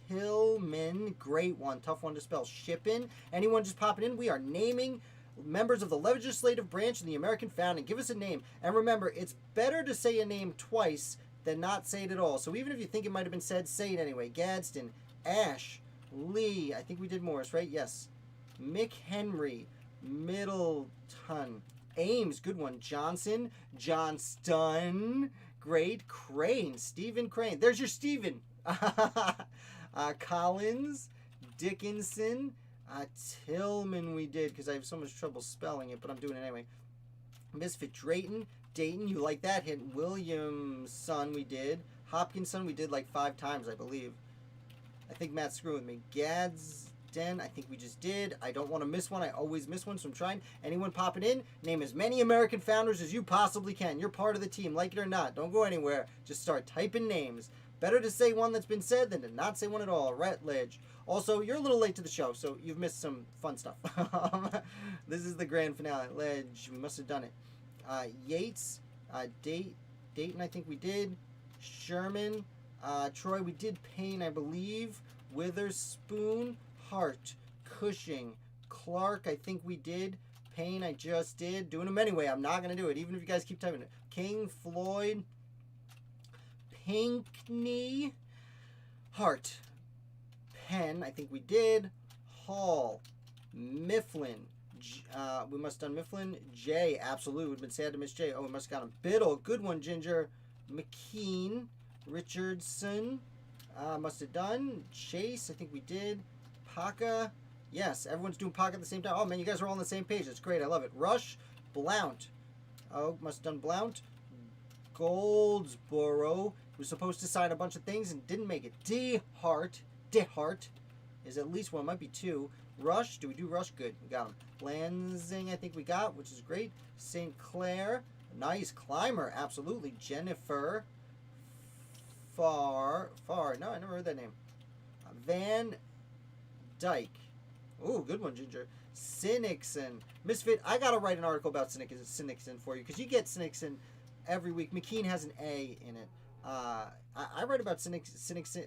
Tillman, great one. Tough one to spell. Shippen. Anyone just popping in? We are naming members of the legislative branch in the American founding. Give us a name. And remember, it's better to say a name twice than not say it at all. So even if you think it might have been said, say it anyway. Gadsden, Ash, Lee. I think we did Morris, right? Yes. McHenry, Middleton, Ames, good one. Johnson, Johnston, great. Crane, Stephen Crane. There's your Stephen. Collins, Dickinson, Tillman we did because I have so much trouble spelling it, but I'm doing it anyway. Misfit Drayton, Dayton, you like that hit. Williamson we did. Hopkinson we did like 5 times, I believe. I think Matt's screwing with me. Gadsden, I think we just did. I don't want to miss one. I always miss one, so I'm trying. Anyone popping in? Name as many American founders as you possibly can. You're part of the team, like it or not. Don't go anywhere. Just start typing names. Better to say one that's been said than to not say one at all. Rutledge. Also, you're a little late to the show, so you've missed some fun stuff. This is the grand finale. Ledge, we must have done it. Yates, Dayton, I think we did. Sherman, Troy, we did. Payne, I believe. Witherspoon, Hart, Cushing, Clark, I think we did. Payne, I just did. Doing them anyway. I'm not going to do it, even if you guys keep typing it. King, Floyd, Pinkney, Hart, Penn, I think we did. Hall, Mifflin, we must have done Mifflin. J, absolutely. We've been sad to miss J. Oh, we must have got him. Biddle, good one, Ginger. McKean, Richardson, must have done. Chase, I think we did. Paca, yes, everyone's doing Paca at the same time. Oh, man, you guys are all on the same page. That's great. I love it. Rush, Blount. Oh, must have done Blount. Goldsboro was supposed to sign a bunch of things and didn't make it. DeHart is at least one, might be 2. Rush, do we do Rush? Good, we got him. Lansing, I think we got, which is great. St. Clair, nice. Clymer, absolutely. Jennifer, no, I never heard that name. Van Dyke, ooh, good one, Ginger. Sinnixon, Misfit, I gotta write an article about Sinnixon for you, because you get Sinnixon every week. McKean has an A in it. I write about Sinnixon.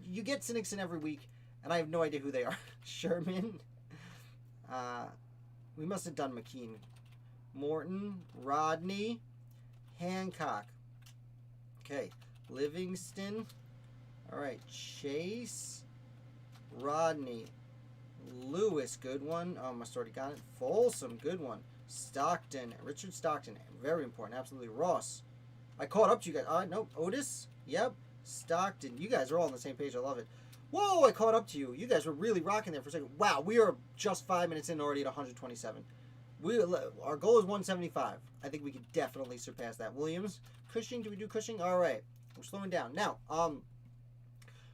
You get Sinnixon every week, and I have no idea who they are. Sherman. We must have done McKean. Morton. Rodney. Hancock. Okay. Livingston. All right. Chase. Rodney. Lewis. Good one. Oh, I must have already got it. Folsom. Good one. Stockton. Richard Stockton. Very important. Absolutely. Ross. I caught up to you guys. Nope. Otis. Yep. Stockton. You guys are all on the same page. I love it. Whoa, I caught up to you. You guys were really rocking there for a second. Wow, we are just 5 minutes in already at 127. Our goal is 175. I think we could definitely surpass that. Williams. Cushing. Do we do Cushing? All right. We're slowing down. Now,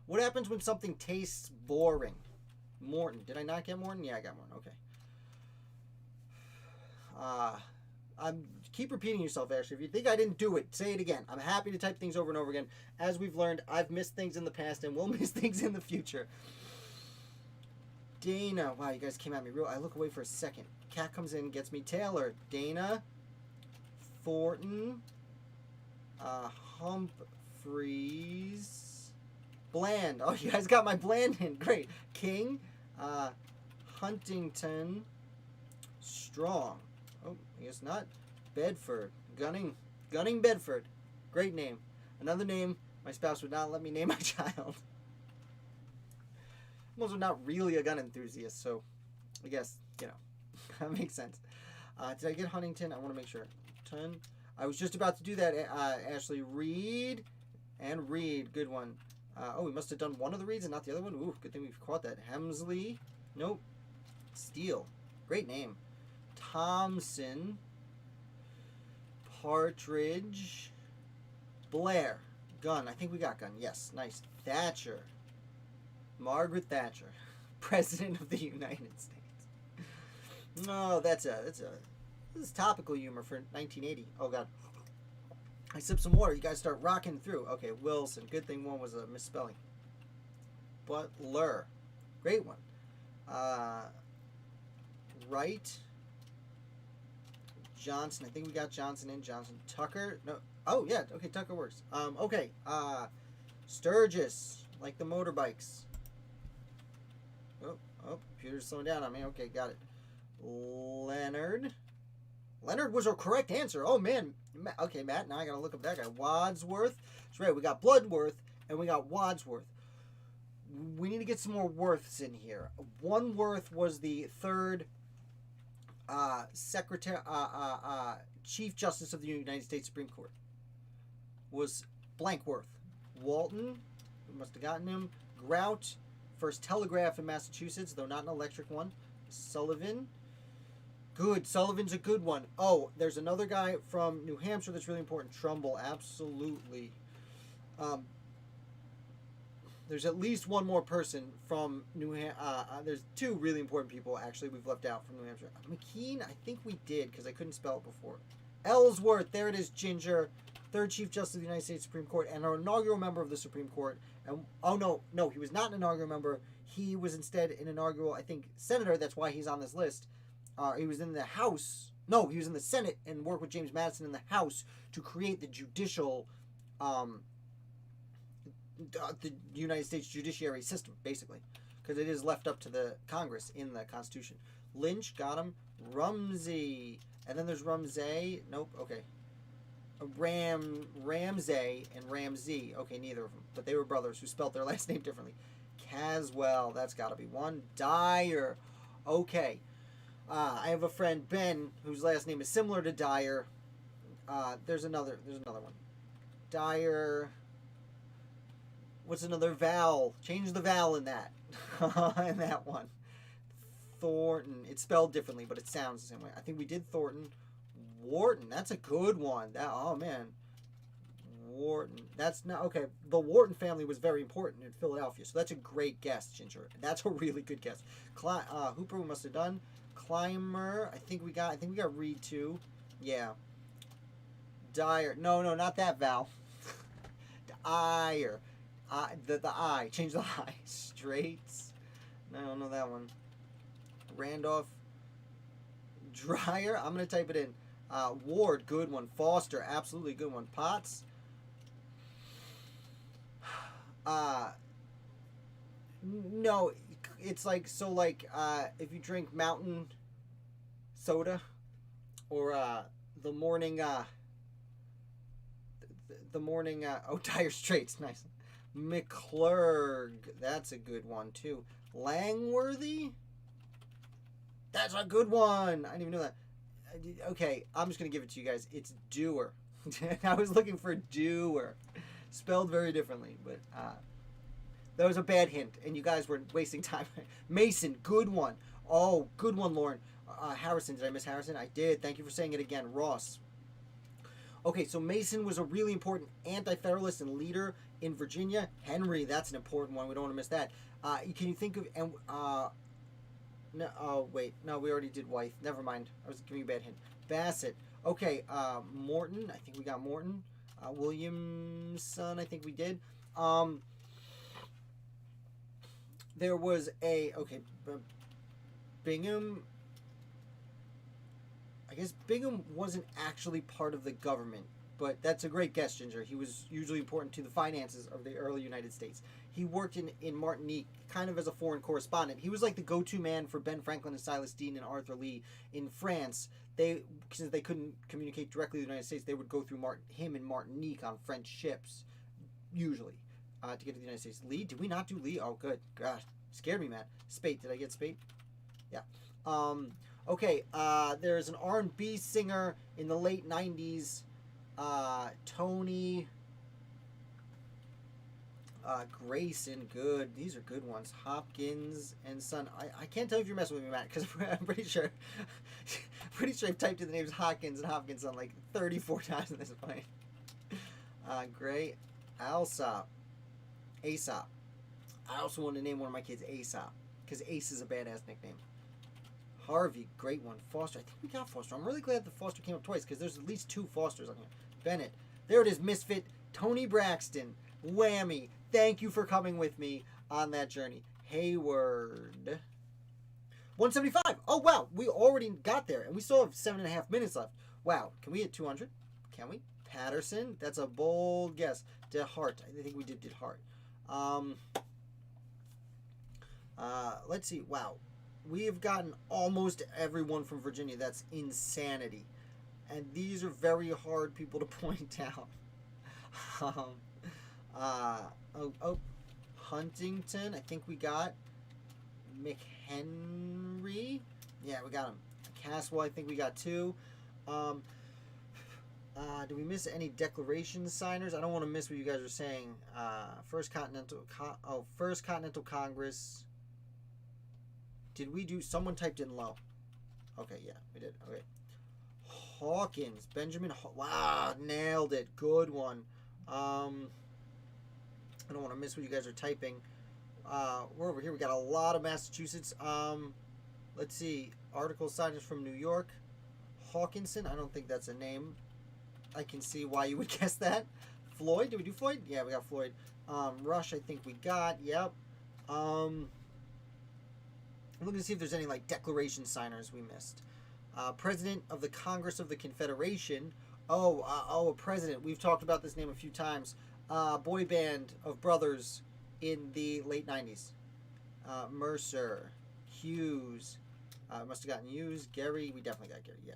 what happens when something tastes boring? Morton. Did I not get Morton? Yeah, I got Morton. Okay. Keep repeating yourself, Ashley. If you think I didn't do it, say it again. I'm happy to type things over and over again. As we've learned, I've missed things in the past and will miss things in the future. Dana. Wow, you guys came at me real. I look away for a second. Cat comes in, gets me. Taylor. Dana. Thornton. Humphreys. Bland. Oh, you guys got my Bland in. Great. King. Huntington. Strong. Oh, I guess not. Bedford. Gunning Bedford. Great name. Another name my spouse would not let me name my child. I'm also not really a gun enthusiast, so I guess, that makes sense. Did I get Huntington? I want to make sure. I was just about to do that, Ashley. Reed and Reed. Good one. We must have done one of the Reeds and not the other one. Ooh, good thing we've caught that. Hemsley. Nope. Steele. Great name. Thompson. Partridge. Blair. Gunn. I think we got Gunn. Yes. Nice. Thatcher. Margaret Thatcher. President of the United States. No, this is topical humor for 1980. Oh, God. I sipped some water. You guys start rocking through. Okay, Wilson. Good thing one was a misspelling. Butler. Great one. Wright. Johnson. I think we got Johnson in. Johnson. Tucker. No. Oh, yeah. Okay, Tucker works. Okay. Sturgis. Like the motorbikes. Oh, computer's slowing down on me. Okay, got it. Leonard. Leonard was our correct answer. Oh, man. Okay, Matt, now I gotta look up that guy. Wadsworth. That's right, we got Bloodworth and we got Wadsworth. We need to get some more Worths in here. One Worth was the third Secretary, Chief Justice of the United States Supreme Court was Blankworth. Walton, we must have gotten him. Grout, first telegraph in Massachusetts, though not an electric one. Sullivan, good. Sullivan's a good one. Oh, there's another guy from New Hampshire that's really important. Trumbull, absolutely. There's at least one more person from New Hampshire. There's two really important people, actually, we've left out from New Hampshire. McKean, I think we did, because I couldn't spell it before. Ellsworth, there it is, Ginger. Third Chief Justice of the United States Supreme Court, and an inaugural member of the Supreme Court. And oh, no, he was not an inaugural member. He was instead an inaugural, I think, senator. That's why he's on this list. He was in the House. No, he was in the Senate and worked with James Madison in the House to create the judicial... the United States judiciary system, basically, because it is left up to the Congress in the Constitution. Lynch, got him. Rumsey, and then there's Rumsey. Nope. Okay. Ramsey and Ramsey. Okay, neither of them, but they were brothers who spelt their last name differently. Caswell, that's got to be one. Dyer. Okay. I have a friend Ben whose last name is similar to Dyer. There's another one. Dyer. What's another vowel? Change the vowel in that. In that one. Thornton. It's spelled differently, but it sounds the same way. I think we did Thornton. Wharton. That's a good one. Oh, man. Wharton. That's not... Okay, the Wharton family was very important in Philadelphia, so that's a great guess, Ginger. That's a really good guess. Hooper we must have done. Clymer. I think we got Reed, too. Yeah. Dyer. No, not that vowel. Dyer. The I. Change the I. Straits. No, I don't know that one. Randolph. Dryer. I'm going to type it in. Ward. Good one. Foster. Absolutely good one. Potts. No. It's like, so like, if you drink mountain soda or, the morning, Dire Straits. Nice. McClurg, that's a good one too. Langworthy, that's a good one. I didn't even know that. Okay, I'm just gonna give it to you guys. It's Dewar. I was looking for Dewar, spelled very differently, but that was a bad hint, and you guys were wasting time. Mason, good one. Oh, good one, Lauren. Harrison, did I miss Harrison? I did. Thank you for saying it again. Ross. Okay, so Mason was a really important anti-federalist and leader in Virginia. Henry, that's an important one. We don't want to miss that. Can you think of... no, oh, wait. No, we already did Wythe. Never mind. I was giving you a bad hint. Bassett. Okay, Morton. I think we got Morton. Williamson, I think we did. There was a... Okay, Bingham... I guess Bingham wasn't actually part of the government, but that's a great guess, Ginger. He was usually important to the finances of the early United States. He worked in Martinique kind of as a foreign correspondent. He was like the go-to man for Ben Franklin and Silas Deane and Arthur Lee in France. Since they couldn't communicate directly with the United States, they would go through him in Martinique on French ships, usually, to get to the United States. Lee? Did we not do Lee? Oh, good. Gosh, scared me, man. Spate. Did I get Spate? Yeah. Okay, there's an R&B singer in the late 90s, Tony Grayson, good. These are good ones. Hopkins and Son. I can't tell if you're messing with me, Matt, because I'm pretty sure I've typed in the names Hopkins and Hopkinson like 34 times at this point. Gray. Aesop. I also want to name one of my kids Aesop, because Ace is a badass nickname. Harvey, great one. Foster, I think we got Foster. I'm really glad that Foster came up twice, because there's at least two Fosters on here. Bennett, there it is, Misfit. Tony Braxton, whammy. Thank you for coming with me on that journey. Hayward, 175. Oh, wow, we already got there, and we still have 7.5 minutes left. Wow, can we hit 200? Can we? Patterson, that's a bold guess. DeHart, I think we did DeHart. Let's see, wow. We have gotten almost everyone from Virginia. That's insanity. And these are very hard people to point out. Huntington. I think we got McHenry. Yeah, we got him. Caswell, I think we got 2. Do we miss any declaration signers? I don't want to miss what you guys are saying. First Continental Congress. Did we do? Someone typed in low. Okay, yeah, we did. Okay. Hawkins, Benjamin. Wow, nailed it. Good one. I don't want to miss what you guys are typing. We're over here. We got a lot of Massachusetts. Let's see. Article signers from New York. Hawkinson. I don't think that's a name. I can see why you would guess that. Floyd. Did we do Floyd? Yeah, we got Floyd. Rush, I think we got. Yep. I'm looking to see if there's any like declaration signers we missed. President of the Congress of the Confederation. A president. We've talked about this name a few times. Boy band of brothers in the late 90s. Mercer. Hughes. Must have gotten Hughes. Gary. We definitely got Gary. Yeah.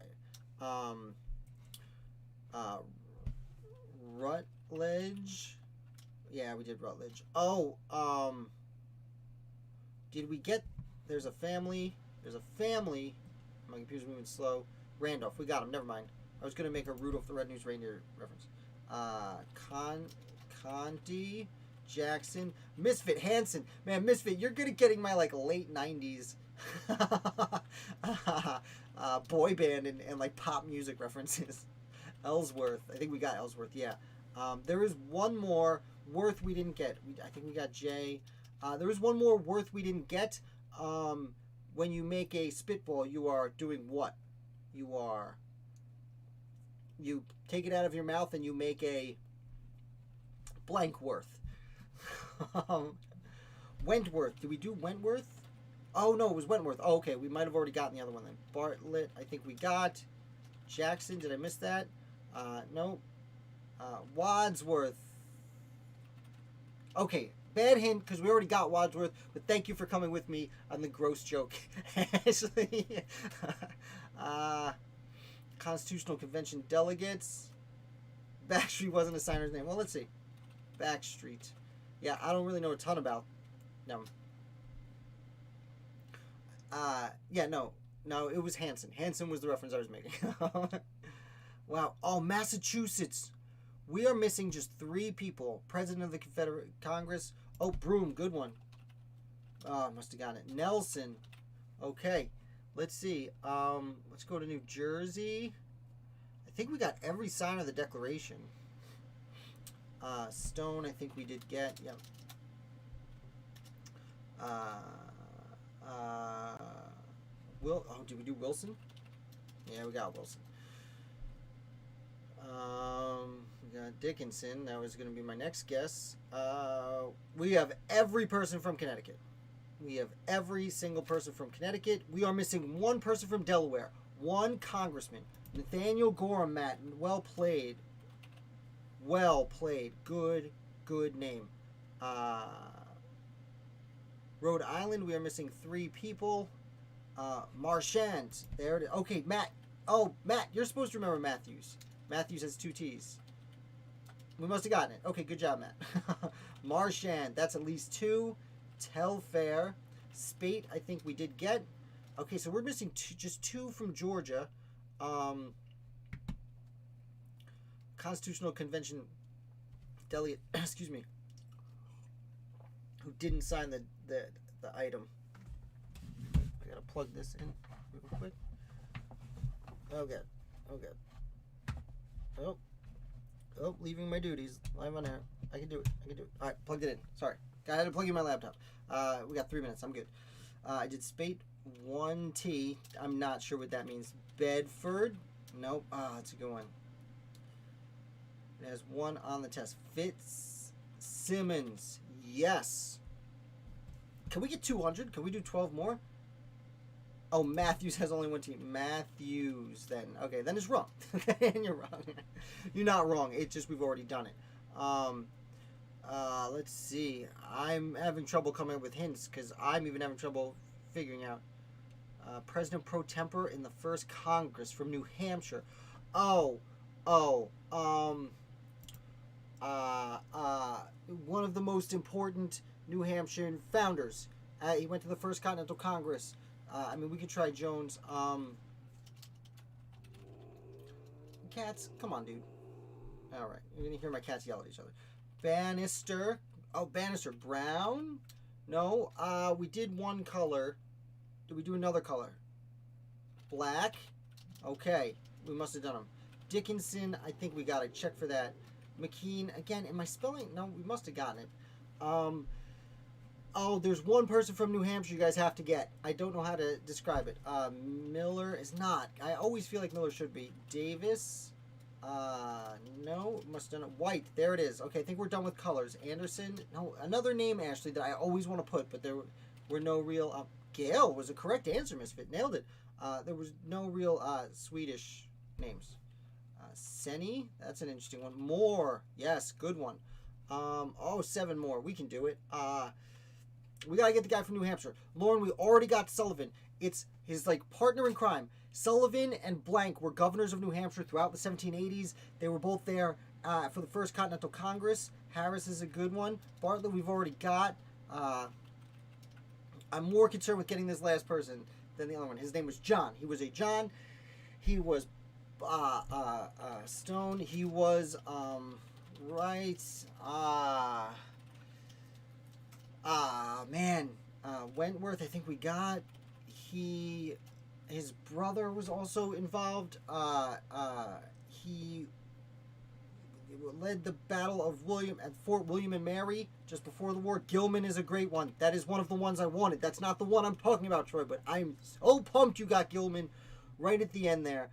Rutledge. Yeah, we did Rutledge. Did we get... There's a family. My computer's moving slow. Randolph. We got him. Never mind. I was going to make a Rudolph the Red-Nosed Reindeer reference. Conti. Jackson. Misfit. Hanson. Man, Misfit, you're good at getting my, like, late 90s boy band and like, pop music references. Ellsworth. I think we got Ellsworth, yeah. There is one more. Worth we didn't get. I think we got Jay. There is one more Worth we didn't get. When you make a spitball, you are doing what? You take it out of your mouth and you make a blank worth. Wentworth. Did we do Wentworth? Oh, no, it was Wentworth. Oh, okay. We might have already gotten the other one then. Bartlett, I think we got. Jackson, did I miss that? No. Wadsworth. Okay, bad hint because we already got Wadsworth, but thank you for coming with me on the gross joke. Actually, Constitutional Convention delegates. Backstreet wasn't a signer's name. Well, let's see. Backstreet. Yeah, I don't really know a ton about them. No, it was Hanson. Hanson was the reference I was making. Wow. Oh, Massachusetts. We are missing just 3 people. President of the Confederate Congress. Oh, Broome. Good one. Oh, I must have gotten it. Nelson. Okay. Let's see. Let's go to New Jersey. I think we got every sign of the Declaration. Stone, I think we did get. Yep. Did we do Wilson? Yeah, we got Wilson. We got Dickinson. That was going to be my next guess. We have every person from Connecticut. We have every single person from Connecticut. We are missing one person from Delaware. One congressman. Nathaniel Gorham, Matt. Well played. Well played. Good name. Rhode Island, we are missing 3 people. Marchand. There it is. Okay, Matt. Oh, Matt, you're supposed to remember Matthews. Matthews has 2 T's. We must have gotten it. Okay, good job, Matt. Marchand, that's at least 2. Telfair. Spate, I think we did get. Okay, so we're missing just 2 from Georgia. Constitutional Convention delegate, excuse me, who didn't sign the item. I gotta plug this in real quick. Oh god. Oh, leaving my duties live on air. I can do it. All right, plugged it in. Sorry, I had to plug in my laptop. We got 3 minutes. I'm good. I did Spate 1T. I'm not sure what that means. Bedford. Nope. That's a good one. It has 1 on the test. Fitzsimmons. Yes. Can we get 200? Can we do 12 more? Oh, Matthews has only 1 team. Matthews, then. Okay, then it's wrong. Then you're wrong. You're not wrong. It's just we've already done it. Let's see. I'm having trouble coming up with hints because I'm even having trouble figuring out. President pro tempore in the first Congress from New Hampshire. One of the most important New Hampshire founders. He went to the first Continental Congress. We could try Jones. cats? Come on, dude. All right, you're gonna hear my cats yell at each other. Bannister. Oh, Bannister. Brown. No. We did one color. Did we do another color? Black. Okay, we must have done them. Dickinson. I think we got it. Check for that. McKean. Again, am I spelling? No, we must have gotten it. Oh, there's one person from New Hampshire you guys have to get. I don't know how to describe it. Miller is not. I always feel like Miller should be. Davis. No, must have done it. White. There it is. Okay, I think we're done with colors. Anderson. No, another name, Ashley, that I always want to put, but there were no real... Gail was a correct answer, Misfit. Nailed it. There was no real Swedish names. Senny. That's an interesting one. Moore. Yes, good one. Oh, 7 more. We can do it. We gotta get the guy from New Hampshire. Lauren, we already got Sullivan. It's his partner in crime. Sullivan and Blank were governors of New Hampshire throughout the 1780s. They were both there for the First Continental Congress. Harris is a good one. Bartlett we've already got. I'm more concerned with getting this last person than the other one. His name was John. He was a John. He was Stone. He was right. Man. Wentworth, I think we got. His brother was also involved. He led the Battle of Fort William and Mary just before the war. Gilman is a great one. That is one of the ones I wanted. That's not the one I'm talking about, Troy, but I'm so pumped you got Gilman right at the end there.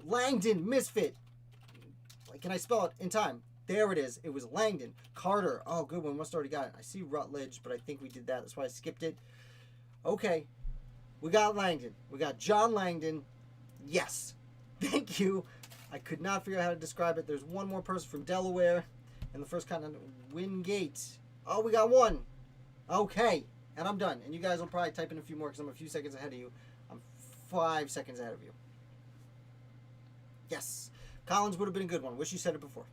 Langdon, Misfit. Can I spell it in time? There it is. It was Langdon. Carter. Oh, good one. Must have already got it. I see Rutledge, but I think we did that. That's why I skipped it. Okay. We got Langdon. We got John Langdon. Yes. Thank you. I could not figure out how to describe it. There's one more person from Delaware in the First Continent. Wingate. Oh, we got one. Okay. And I'm done. And you guys will probably type in a few more because I'm a few seconds ahead of you. I'm 5 seconds ahead of you. Yes. Collins would have been a good one. Wish you said it before.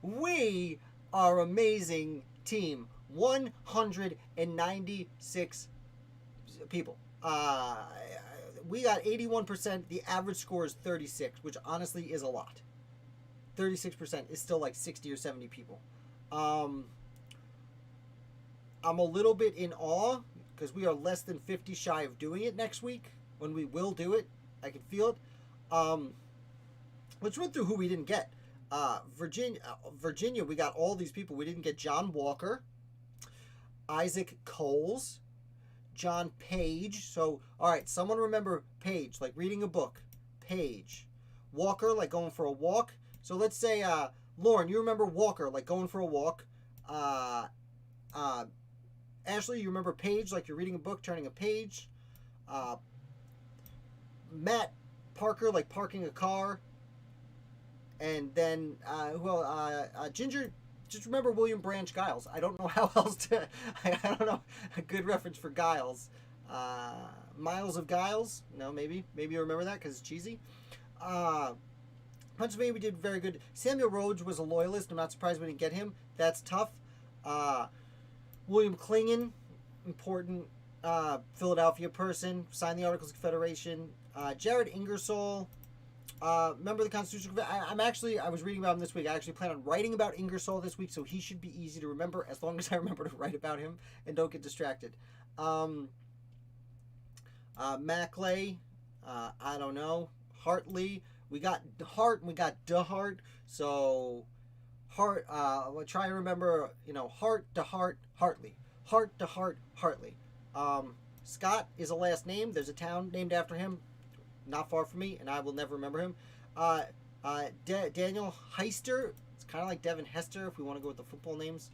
We are amazing team. 196 people. We got 81%. The average score is 36, which honestly is a lot. 36% is still 60 or 70 people. I'm a little bit in awe because we are less than 50 shy of doing it next week when we will do it. I can feel it. Let's run through who we didn't get. Virginia, we got all these people. We didn't get John Walker, Isaac Coles, John Page. So, all right, someone remember Page, reading a book. Page. Walker, going for a walk. So let's say, Lauren, you remember Walker, going for a walk. Ashley, you remember Page, you're reading a book, turning a page. Matt Parker, parking a car. And then, Ginger, just remember William Branch Giles. I don't know how else to, I don't know, a good reference for Giles. Miles of Giles? No, maybe you remember that because it's cheesy. Pennsylvania, we did very good. Samuel Rhodes was a loyalist. I'm not surprised we didn't get him. That's tough. William Clingan, important Philadelphia person, signed the Articles of Confederation. Jared Ingersoll, member of the Constitutional Convention. I was reading about him this week. I actually plan on writing about Ingersoll this week, so he should be easy to remember as long as I remember to write about him and don't get distracted. Maclay, I don't know. Hartley, we got Hart and we got DeHart, so Hart, we'll try and remember, Hart, DeHart, Hartley. Hart, DeHart, Hartley. Scott is a last name. There's a town named after him, not far from me, and I will never remember him. Daniel Heister. It's kind of like Devin Hester if we want to go with the football names.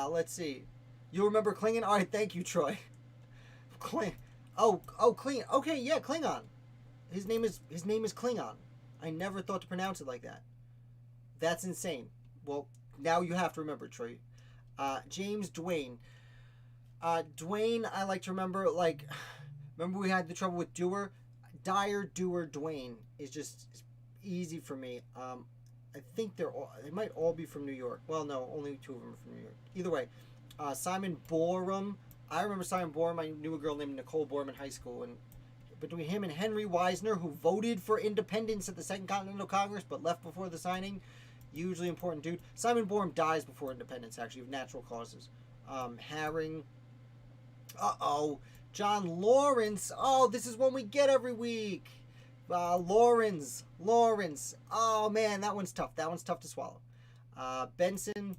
Let's see. You remember Klingon? All right, thank you, Troy. Klingon. Klingon. Okay, yeah, Klingon. His name is Klingon. I never thought to pronounce it like that. That's insane. Well, now you have to remember, Troy. James Dwayne. Dwayne, I like to remember, remember we had the trouble with Dewar? Dyer, Dewar, Dwayne is just easy for me. I think they might all be from New York. Well, no, only 2 of them are from New York. Either way, Simon Borum, I remember Simon Bourne. I knew a girl named Nicole Bourne in high school, and between him and Henry Wisner, who voted for independence at the Second Continental Congress but left before the signing, hugely important dude. Simon Bourne dies before independence, actually, of natural causes. Herring. John Lawrence. Oh, this is one we get every week. Lawrence. Oh, man, that one's tough. That one's tough to swallow. Benson.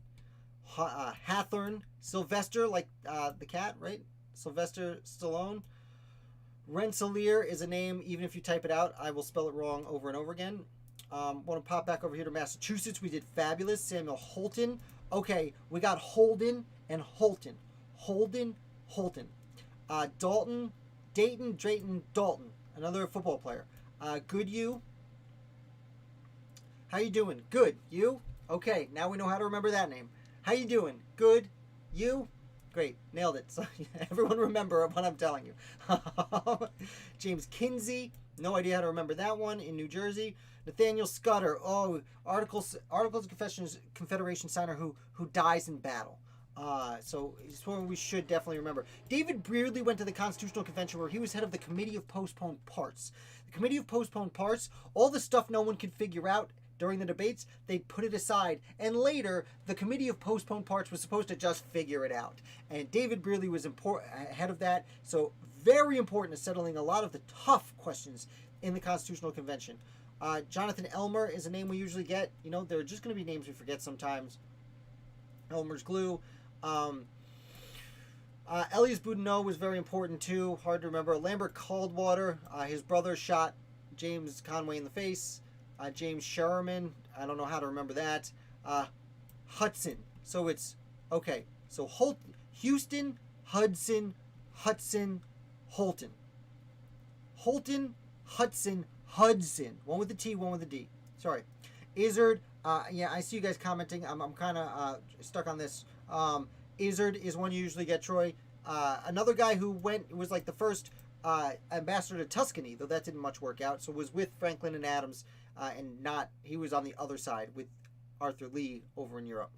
Hathorn. Sylvester, like the cat, right? Sylvester Stallone. Rensselaer is a name, even if you type it out, I will spell it wrong over and over again. Want to pop back over here to Massachusetts. We did fabulous. Samuel Holton. Okay, we got Holden and Holton. Holton. Dalton, Dayton, Drayton, Dalton. Another football player. Good you. How you doing? Good. You? Okay, now we know how to remember that name. How you doing? Good. You? Great. Nailed it. So everyone remember what I'm telling you. James Kinsey. No idea how to remember that one. In New Jersey. Nathaniel Scudder. Oh, Articles of Confederation signer who dies in battle. So it's one we should definitely remember. David Brearley went to the Constitutional Convention where he was head of the Committee of Postponed Parts. The Committee of Postponed Parts, all the stuff no one could figure out during the debates, they'd put it aside. And later, the Committee of Postponed Parts was supposed to just figure it out. And David Brearley was head of that. So very important to settling a lot of the tough questions in the Constitutional Convention. Jonathan Elmer is a name we usually get. You know, there are just going to be names we forget sometimes. Elmer's Glue. Elias Boudinot was very important too. Hard to remember. Lambert Caldwater. His brother shot James Conway in the face. James Sherman. I don't know how to remember that. Hudson. So it's okay. So Houston, Hudson, Holton. Holton, Hudson. One with the T, one with the D. Sorry. Izzard. Yeah, I see you guys commenting. I'm kind of stuck on this. Izzard is one you usually get, Troy. Another guy who was like the first ambassador to Tuscany, though that didn't much work out. So was with Franklin and Adams, he was on the other side with Arthur Lee over in Europe.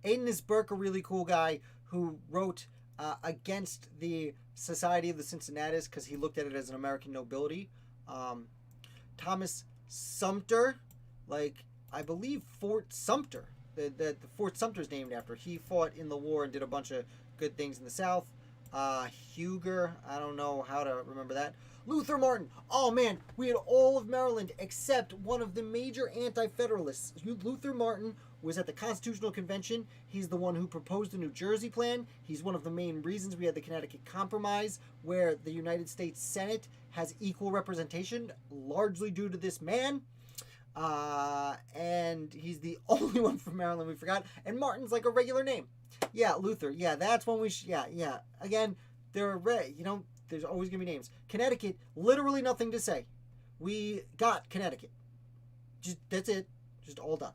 Aidan Burke, a really cool guy who wrote against the Society of the Cincinnatus because he looked at it as an American nobility. Thomas Sumter, like I believe Fort Sumter. The Fort Sumter is named after. He fought in the war and did a bunch of good things in the South. Huger, I don't know how to remember that. Luther Martin. Oh man, we had all of Maryland except one of the major anti-federalists. Luther Martin was at the Constitutional Convention. He's the one who proposed the New Jersey Plan. He's one of the main reasons we had the Connecticut Compromise, where the United States Senate has equal representation, largely due to this man. And he's the only one from Maryland we forgot. And Martin's like a regular name. Yeah, Luther. Yeah, that's one we yeah. Again, there are, there's always going to be names. Connecticut, literally nothing to say. We got Connecticut. That's it. Just all done.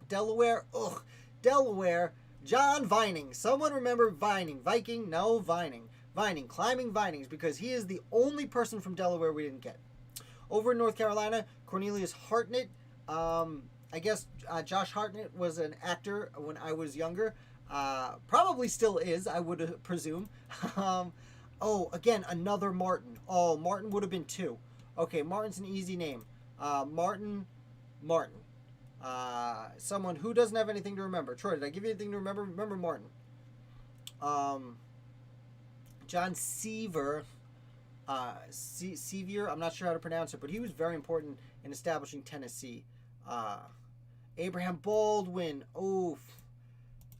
Delaware. Delaware. John Vining. Someone remember Vining. Viking? No, Vining. Vining. Climbing Vinings, because he is the only person from Delaware we didn't get. Over in North Carolina, Cornelius Hartnett. I guess Josh Hartnett was an actor when I was younger. Probably still is, I would presume. Again, another Martin. Oh, Martin would have been two. Okay, Martin's an easy name. Martin. Someone who doesn't have anything to remember. Troy, did I give you anything to remember? Remember Martin. John Sevier. Sevier, I'm not sure how to pronounce it, but he was very important in establishing Tennessee. Abraham Baldwin. Oof.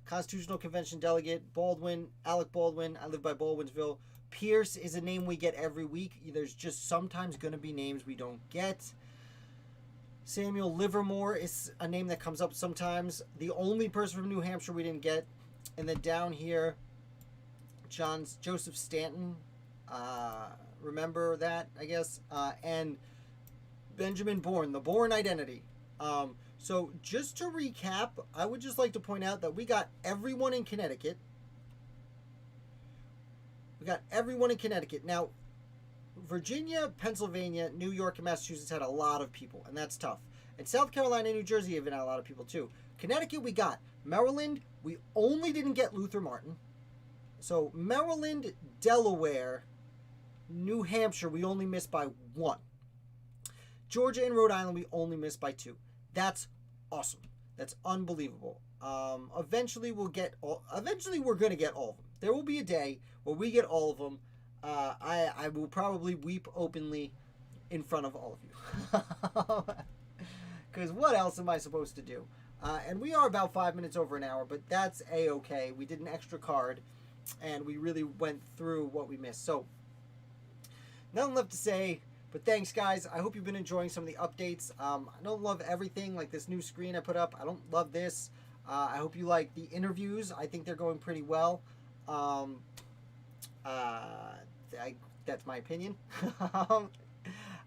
Constitutional Convention delegate. Baldwin. Alec Baldwin. I live by Baldwinsville. Pierce is a name we get every week. There's just sometimes going to be names we don't get. Samuel Livermore is a name that comes up sometimes. The only person from New Hampshire we didn't get. And then down here, Joseph Stanton. Remember that, I guess. And Benjamin Bourne, the Bourne identity. So just to recap, I would just like to point out that we got everyone in Connecticut. Now, Virginia, Pennsylvania, New York, and Massachusetts had a lot of people, and that's tough. And South Carolina and New Jersey have been a lot of people too. Connecticut, we got. Maryland, we only didn't get Luther Martin. So Maryland, Delaware, New Hampshire, we only missed by 1. Georgia and Rhode Island, we only missed by 2. That's awesome. That's unbelievable. Eventually we're going to get all of them. There will be a day where we get all of them. I will probably weep openly in front of all of you. Because what else am I supposed to do? And we are about 5 minutes over an hour, but that's a-okay. We did an extra card, and we really went through what we missed. So, nothing left to say, but thanks, guys. I hope you've been enjoying some of the updates. I don't love everything, like this new screen I put up. I don't love this. I hope you like the interviews. I think they're going pretty well. That's my opinion.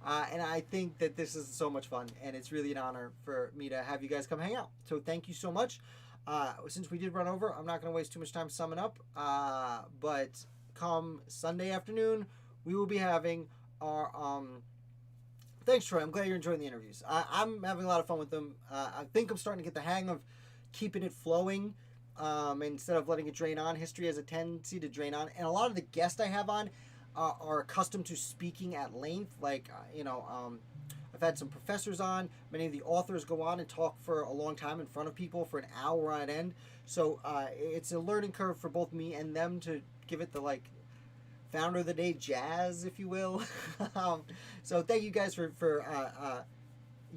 And I think that this is so much fun, and it's really an honor for me to have you guys come hang out. So thank you so much. Since we did run over, I'm not going to waste too much time summing up. But come Sunday afternoon, we will be having our... Thanks, Troy. I'm glad you're enjoying the interviews. I'm having a lot of fun with them. I think I'm starting to get the hang of keeping it flowing instead of letting it drain on. History has a tendency to drain on. And a lot of the guests I have on are accustomed to speaking at length. Like, I've had some professors on. Many of the authors go on and talk for a long time in front of people for an hour on end. So it's a learning curve for both me and them to give it the, founder of the day jazz, if you will. So thank you guys for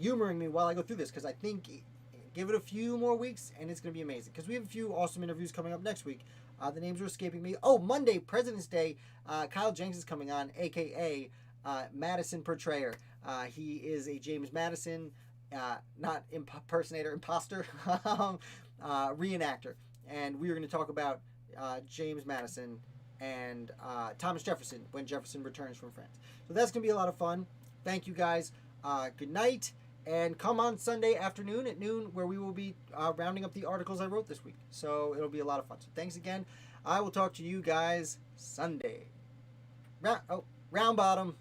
humoring me while I go through this, because I think give it a few more weeks and it's going to be amazing, because we have a few awesome interviews coming up next week. The names are escaping me. Oh, Monday, President's Day, Kyle Jenks is coming on, a.k.a. Madison Portrayer. He is a James Madison, not imposter, reenactor. And we are going to talk about James Madison and Thomas Jefferson when Jefferson returns from France. So that's going to be a lot of fun. Thank you, guys. Good night. And come on Sunday afternoon at noon, where we will be rounding up the articles I wrote this week. So it'll be a lot of fun. So thanks again. I will talk to you guys Sunday. Round bottom.